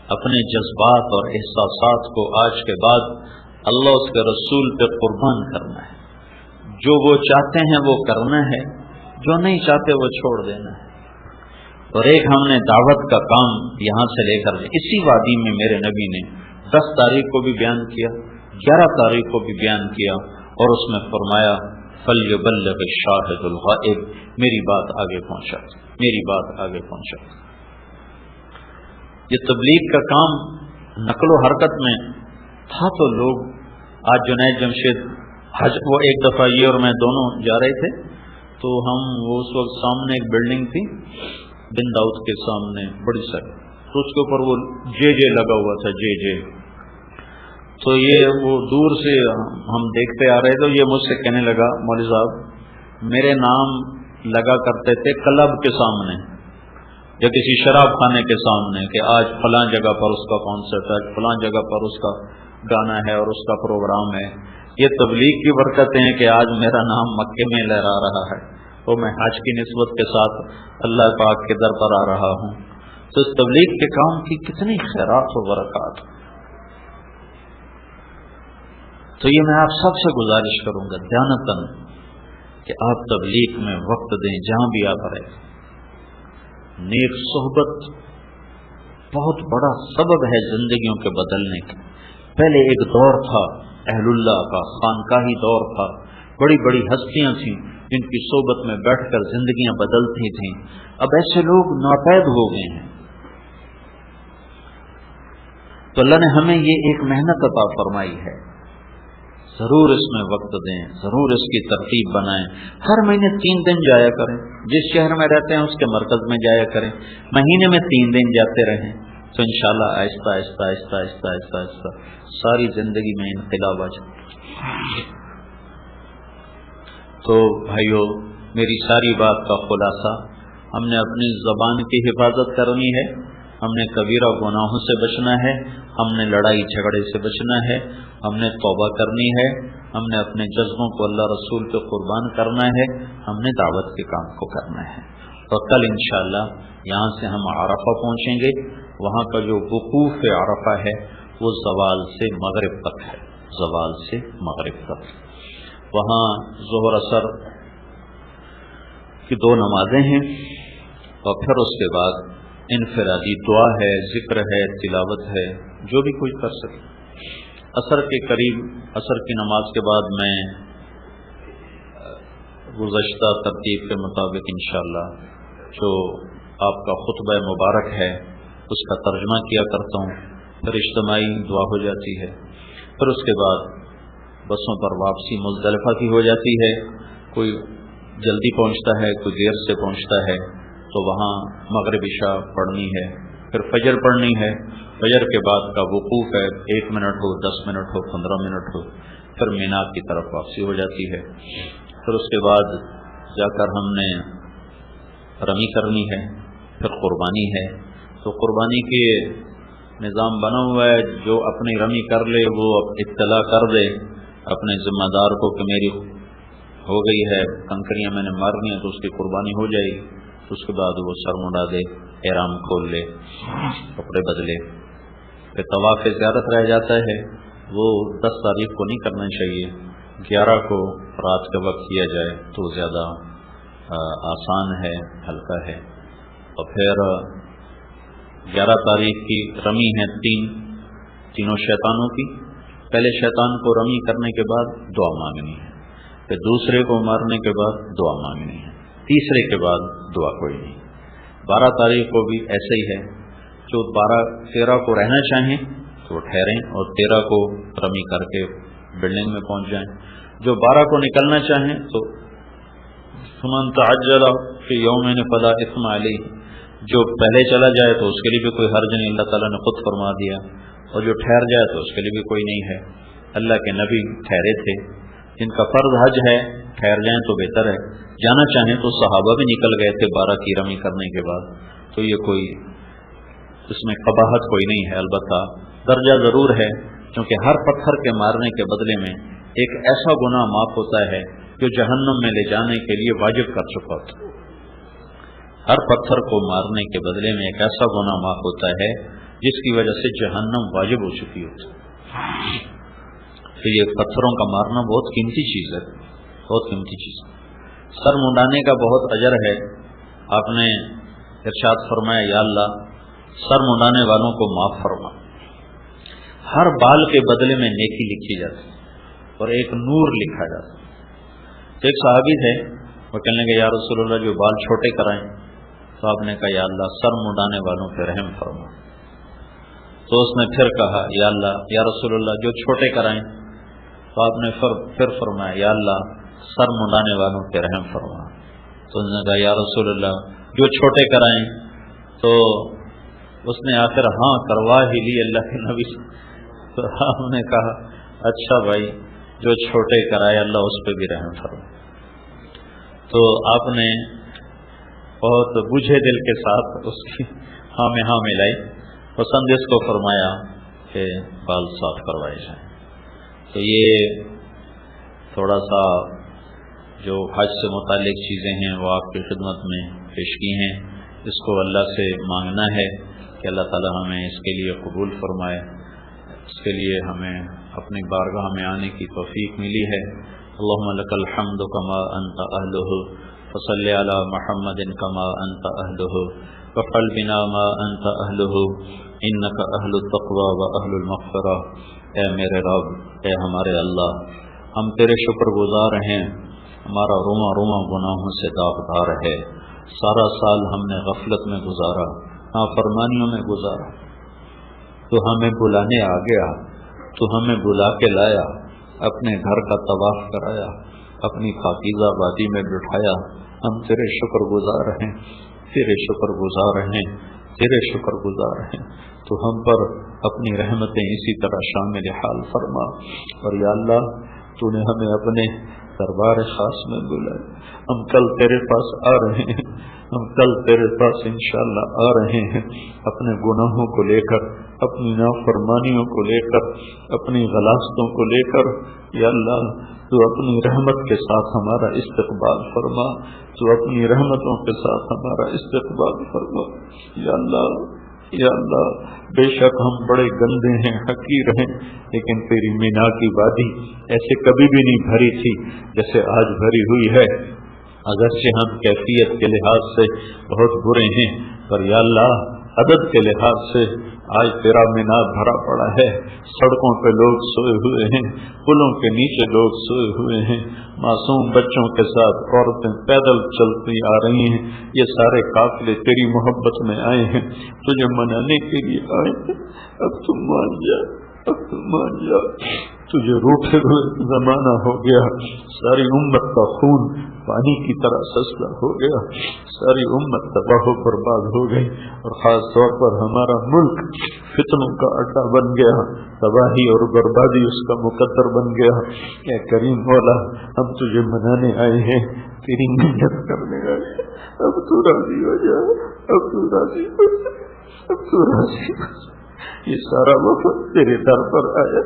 اپنے جذبات اور احساسات کو آج کے بعد اللہ اس کے رسول پہ قربان کرنا ہے. جو وہ چاہتے ہیں وہ کرنا ہے، جو نہیں چاہتے وہ چھوڑ دینا ہے. اور ایک ہم نے دعوت کا کام یہاں سے لے کر اسی وادی میں میرے نبی نے 10 تاریخ کو بھی بیان کیا، 11 تاریخ کو بھی بیان کیا، اور اس میں فرمایا فَلْيُبَلِّغِ الشَّاهِدُ الْغَائِبُ، میری بات آگے پہنچا، میری بات آگے پہنچا. یہ تبلیغ کا کام نقل و حرکت میں تھا. تو لوگ آج جنید جمشید حج وہ ایک دفعہ یہ اور میں دونوں جا رہے تھے، تو ہم وہ اس وقت سامنے ایک بلڈنگ تھی بن داؤد کے سامنے بڑی ساری، تو اس کے اوپر وہ جے لگا ہوا تھا، جے. تو یہ وہ دور سے ہم دیکھتے آ رہے، تو یہ مجھ سے کہنے لگا مولوی صاحب میرے نام لگا کرتے تھے کلب کے سامنے یا کسی شراب خانے کے سامنے کہ آج فلاں جگہ پر اس کا کانسرٹ ہے، فلاں جگہ پر اس کا گانا ہے اور اس کا پروگرام ہے. یہ تبلیغ کی برکتیں ہیں کہ آج میرا نام مکے میں لہرا رہا ہے اور میں حج کی نسبت کے ساتھ اللہ پاک کے در پر آ رہا ہوں. تو اس تبلیغ کے کام کی کتنی خیرات و برکات. تو یہ میں آپ سب سے گزارش کروں گا دیانتاً کہ آپ تبلیغ میں وقت دیں جہاں بھی آپ رہیں. نیک صحبت بہت بڑا سبب ہے زندگیوں کے بدلنے کا. پہلے ایک دور تھا اہل اللہ کا، خانقاہی دور تھا، بڑی بڑی ہستیاں تھیں جن کی صحبت میں بیٹھ کر زندگیاں بدلتی تھیں. اب ایسے لوگ ناپید ہو گئے ہیں. تو اللہ نے ہمیں یہ ایک محنت عطا فرمائی ہے، ضرور اس میں وقت دیں، ضرور اس کی ترتیب بنائیں. ہر مہینے 3 دن جایا کریں، جس شہر میں رہتے ہیں اس کے مرکز میں جایا کریں. مہینے میں 3 دن جاتے رہیں تو انشاءاللہ آہستہ آہستہ آہستہ آہستہ آہستہ آہستہ ساری زندگی میں انقلاب آ جائے. تو بھائیو، میری ساری بات کا خلاصہ، ہم نے اپنی زبان کی حفاظت کرنی ہے، ہم نے کبیرہ گناہوں سے بچنا ہے، ہم نے لڑائی جھگڑے سے بچنا ہے، ہم نے توبہ کرنی ہے، ہم نے اپنے جذبوں کو اللہ رسول پہ قربان کرنا ہے، ہم نے دعوت کے کام کو کرنا ہے. اور کل انشاءاللہ یہاں سے ہم عرفہ پہنچیں گے. وہاں کا جو وقوف عرفہ ہے وہ زوال سے مغرب تک ہے، زوال سے مغرب تک. وہاں ظہر اثر کی 2 نمازیں ہیں اور پھر اس کے بعد انفرادی دعا ہے، ذکر ہے، تلاوت ہے، جو بھی کوئی کر سکے. عصر کے قریب، عصر کی نماز کے بعد میں گزشتہ ترتیب کے مطابق انشاءاللہ جو آپ کا خطبہ مبارک ہے اس کا ترجمہ کیا کرتا ہوں، پھر اجتماعی دعا ہو جاتی ہے، پھر اس کے بعد بسوں پر واپسی مزدلفہ کی ہو جاتی ہے. کوئی جلدی پہنچتا ہے، کوئی دیر سے پہنچتا ہے، تو وہاں مغرب عشاء پڑھنی ہے، پھر فجر پڑھنی ہے. فجر کے بعد کا وقوف ہے، 1 منٹ ہو، 10 منٹ ہو، 15 منٹ ہو، پھر مینا کی طرف واپسی ہو جاتی ہے. پھر اس کے بعد جا کر ہم نے رمی کرنی ہے، پھر قربانی ہے. تو قربانی کے نظام بنا ہوا ہے، جو اپنی رمی کر لے وہ اطلاع کر دے اپنے ذمہ دار کو کہ میری ہو گئی ہے، کنکریاں میں نے مارنی ہیں، تو اس کی قربانی ہو جائے گی. اس کے بعد وہ سر مڑا دے، احرام کھول لے، کپڑے بدلے. پھر طواف زیارت رہ جاتا ہے، وہ 10 تاریخ کو نہیں کرنا چاہیے، 11 کو رات کے وقت کیا جائے تو زیادہ آسان ہے، ہلکا ہے. اور پھر 11 تاریخ کی رمی ہے تینوں شیطانوں کی. پہلے شیطان کو رمی کرنے کے بعد دعا مانگنی ہے، پھر دوسرے کو مارنے کے بعد دعا مانگنی ہے، تیسرے کے بعد دعا کوئی نہیں. 12 تاریخ کو بھی ایسے ہی ہے. جو 13 کو رہنا چاہیں تو وہ ٹھہریں اور 13 کو رمی کر کے بلڈنگ میں پہنچ جائیں. جو 12 کو نکلنا چاہیں تو فمن تعجل فی یومین فلا اثم علیہ، جو پہلے چلا جائے تو اس کے لیے بھی کوئی حرج نہیں، اللہ تعالیٰ نے خود فرما دیا. اور جو ٹھہر جائے تو اس کے لیے بھی کوئی نہیں ہے. اللہ کے نبی ٹھہرے تھے، جن کا فرض حج ہے ٹھہر جائیں تو بہتر ہے. جانا چاہیں تو صحابہ بھی نکل گئے تھے 12 کی رمی کرنے کے بعد. تو یہ کوئی اس میں قباحت کوئی نہیں ہے. البتہ درجہ ضرور ہے، کیونکہ ہر پتھر کے مارنے کے بدلے میں ایک ایسا گناہ معاف ہوتا ہے جو جہنم میں لے جانے کے لیے واجب کر چکا ہوتا. ہر پتھر کو مارنے کے بدلے میں ایک ایسا گناہ معاف ہوتا ہے جس کی وجہ سے جہنم واجب ہو چکی ہوتی. تو یہ پتھروں کا مارنا بہت قیمتی چیز ہے، بہت قیمتی چیز. سر منڈانے کا بہت اجر ہے. آپ نے ارشاد فرمایا یا اللہ سر منڈانے والوں کو معاف فرما. ہر بال کے بدلے میں نیکی لکھی جاتی اور ایک نور لکھا جاتا. تو ایک صحابی تھے، وہ کہنے لگے یا رسول اللہ جو بال چھوٹے کرائیں. تو آپ نے کہا یا اللہ سر منڈانے والوں پہ رحم فرما. تو اس نے پھر کہا یا اللہ یا رسول اللہ جو چھوٹے کرائیں. تو آپ نے پھر فرمایا یا اللہ سر منڈانے والوں پہ رحم فرما. تو اس نے کہا یا رسول اللہ جو چھوٹے کرائیں. تو اس نے آخر ہاں کروا ہی لی اللہ کے نبی. تو آپ نے کہا اچھا بھائی جو چھوٹے کرائے اللہ اس پہ بھی رحم فرما. تو آپ نے بہت بوجھے دل کے ساتھ اس کی ہاں میں ہاں ملائی. پسند اس کو فرمایا کہ بال صاف کروائے جائیں. تو یہ تھوڑا سا جو حج سے متعلق چیزیں ہیں وہ آپ کی خدمت میں پیش کی ہیں. اس کو اللہ سے مانگنا ہے کہ اللہ تعالی ہمیں اس کے لیے قبول فرمائے. اس کے لیے ہمیں اپنی بارگاہ میں آنے کی توفیق ملی ہے. اللہم لک الحمد کما انت اہلہ فصل علی محمد کما انت اہلہ وفعل بنا ما انت اہلہ انک اہل التقوی و اہل المغفرہ. اے میرے رب، اے ہمارے اللہ، ہم تیرے شکر گزار ہیں. ہمارا روما روما گناہوں سے داغدار ہے. سارا سال ہم نے غفلت میں گزارا، نافرمانیوں میں گزارا. تو ہمیں بلانے آ گیا، تو ہمیں بلا کے لایا، اپنے گھر کا طواف کرایا، اپنی پاکیزہ وادی میں بٹھایا. ہم تیرے شکر گزار ہیں، تیرے شکر گزار ہیں، تیرے شکر گزار ہیں. تو ہم پر اپنی رحمتیں اسی طرح شامل حال فرما. اور یا اللہ تو نے ہمیں اپنے دربار خاص میں بلایا. ہم کل تیرے پاس آ رہے ہیں، ہم کل تیرے پاس انشاءاللہ آ رہے ہیں، اپنے گناہوں کو لے کر، اپنی نافرمانیوں کو لے کر، اپنی غلاظتوں کو لے کر. یا اللہ تو اپنی رحمت کے ساتھ ہمارا استقبال فرما، تو اپنی رحمتوں کے ساتھ ہمارا استقبال فرما. یا اللہ یا اللہ بے شک ہم بڑے گندے ہیں، حقیر ہیں، لیکن تیری مینا کی وادی ایسے کبھی بھی نہیں بھری تھی جیسے آج بھری ہوئی ہے. اگرچہ ہم کیفیت کے لحاظ سے بہت برے ہیں، پر یا اللہ عدد کے لحاظ سے آج تیرا مینار بھرا پڑا ہے. سڑکوں پہ لوگ سوئے ہوئے ہیں، پلوں کے نیچے لوگ سوئے ہوئے ہیں، معصوم بچوں کے ساتھ عورتیں پیدل چلتی آ رہی ہیں. یہ سارے قافلے تیری محبت میں آئے ہیں، تجھے منانے کے لیے آئے ہیں. اب تم مان جا، اب تم مان جا. تجھے روٹے ہوئے زمانہ ہو گیا. ساری امت کا خون پانی کی طرح سستا ہو گیا. ساری امت تباہ و برباد ہو گئی، اور خاص طور پر ہمارا ملک فتنوں کا اڈا بن گیا. تباہی اور بربادی اس کا مقدر بن گیا. اے کریم مولا ہم تجھے منانے آئے ہیں، تیری محنت کرنے آئے ہیں. اب تو راضی ہو جا، اب تو راضی ہو جا، اب تو راضی ہو جا. یہ سارا وفد تیرے در پر آیا.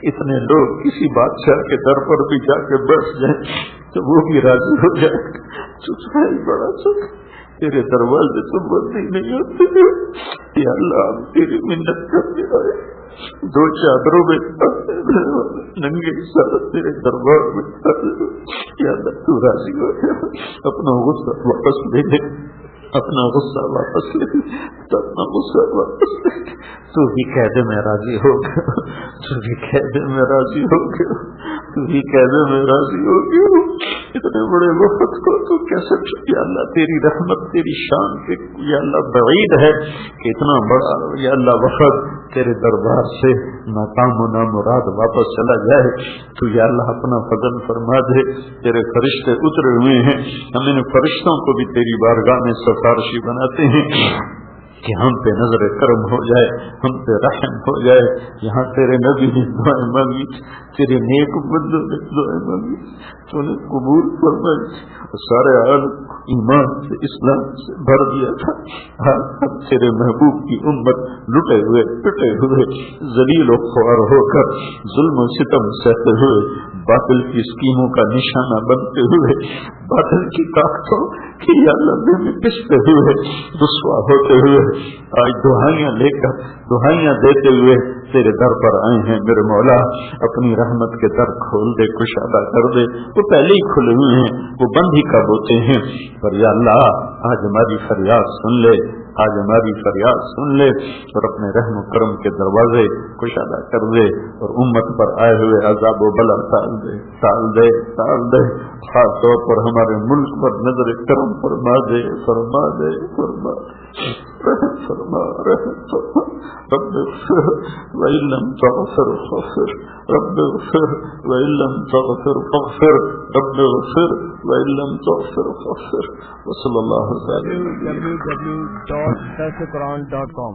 اتنے لوگ کسی بادشاہ کے در پر بھی جا کے بیٹھ جائیں تو وہ بھی راضی ہو جائے. تجھے بڑا سکھ تیرے دروازے تو بند ہی نہیں ہوتے. یا اللہ ہم تیری منت کرنے آئے، دو چادروں میں ننگے سر تیرے دربار میں یا اللہ تو راضی ہو گیا، اپنا غصہ واپس لے لے، اپنا غصہ واپس لے لے، اپنا غصہ واپس لے لے، تو بھی کہہ دے میں راضی ہو گیا، تو بھی کہہ دے میں راضی ہو گیا، تو بھی کہہ دے میں راضی ہو گیا۔ اتنے بڑے وقت کو تو کیسے یا اللہ تیری رحمت تیری شان کے یا اللہ بعید ہے کہ اتنا بڑا یا اللہ وقت تیرے دربار سے ناکام و نامراد واپس چلا جائے، تو یا اللہ اپنا فضل فرما دے۔ تیرے فرشتے اترے ہوئے ہیں، ہم ان فرشتوں کو بھی تیری بارگاہ میں سفارشی بناتے ہیں کہ ہم پہ نظر کرم ہو جائے، ہم پہ رحم ہو جائے۔ یہاں تیرے نبی نے دعائیں مانگی، تیرے نیک بندوں نے دعائیں مانگی، تو نے قبول فرمائی، سارے عالم ایمان سے اسلام سے بھر دیا تھا۔ ہم تیرے محبوب کی امت لٹے ہوئے پٹے ہوئے ذلیل و خوار ہو کر ظلم و ستم سہتے ہوئے باطل کی اسکیموں کا نشانہ بنتے ہوئے باطل کی طاقتوں کی عالم میں پستے ہوئے رسوا ہوتے ہوئے آج دعائیاں لے کر دعائیاں دیتے ہوئے تیرے در پر آئے ہیں۔ میرے مولا اپنی رحمت کے در کھول دے، کشادہ کر دے، وہ پہلے ہی کھلے ہوئے ہیں، وہ بند ہی کب ہوتے ہیں، پر یا اللہ آج ہماری فریاد سن لے، آج ہماری فریاد سن لے اور اپنے رحم و کرم کے دروازے کشادہ کر دے اور امت پر آئے ہوئے عذاب و بلا ٹال دے، ٹال دے، ٹال دے۔ خاص طور پر ہمارے ملک پر نظر کرم فرما دے، فرما دے، فرما دے، رحم فرما، رحم فرما۔ رب اغفر وإن لم تغفر فاغفر، رب اغفر وإن لم تغفر فاغفر، رب اغفر وإن لم تغفر فاغفر۔ وصلی اللہ علیہ وسلم۔ www.darshquran.com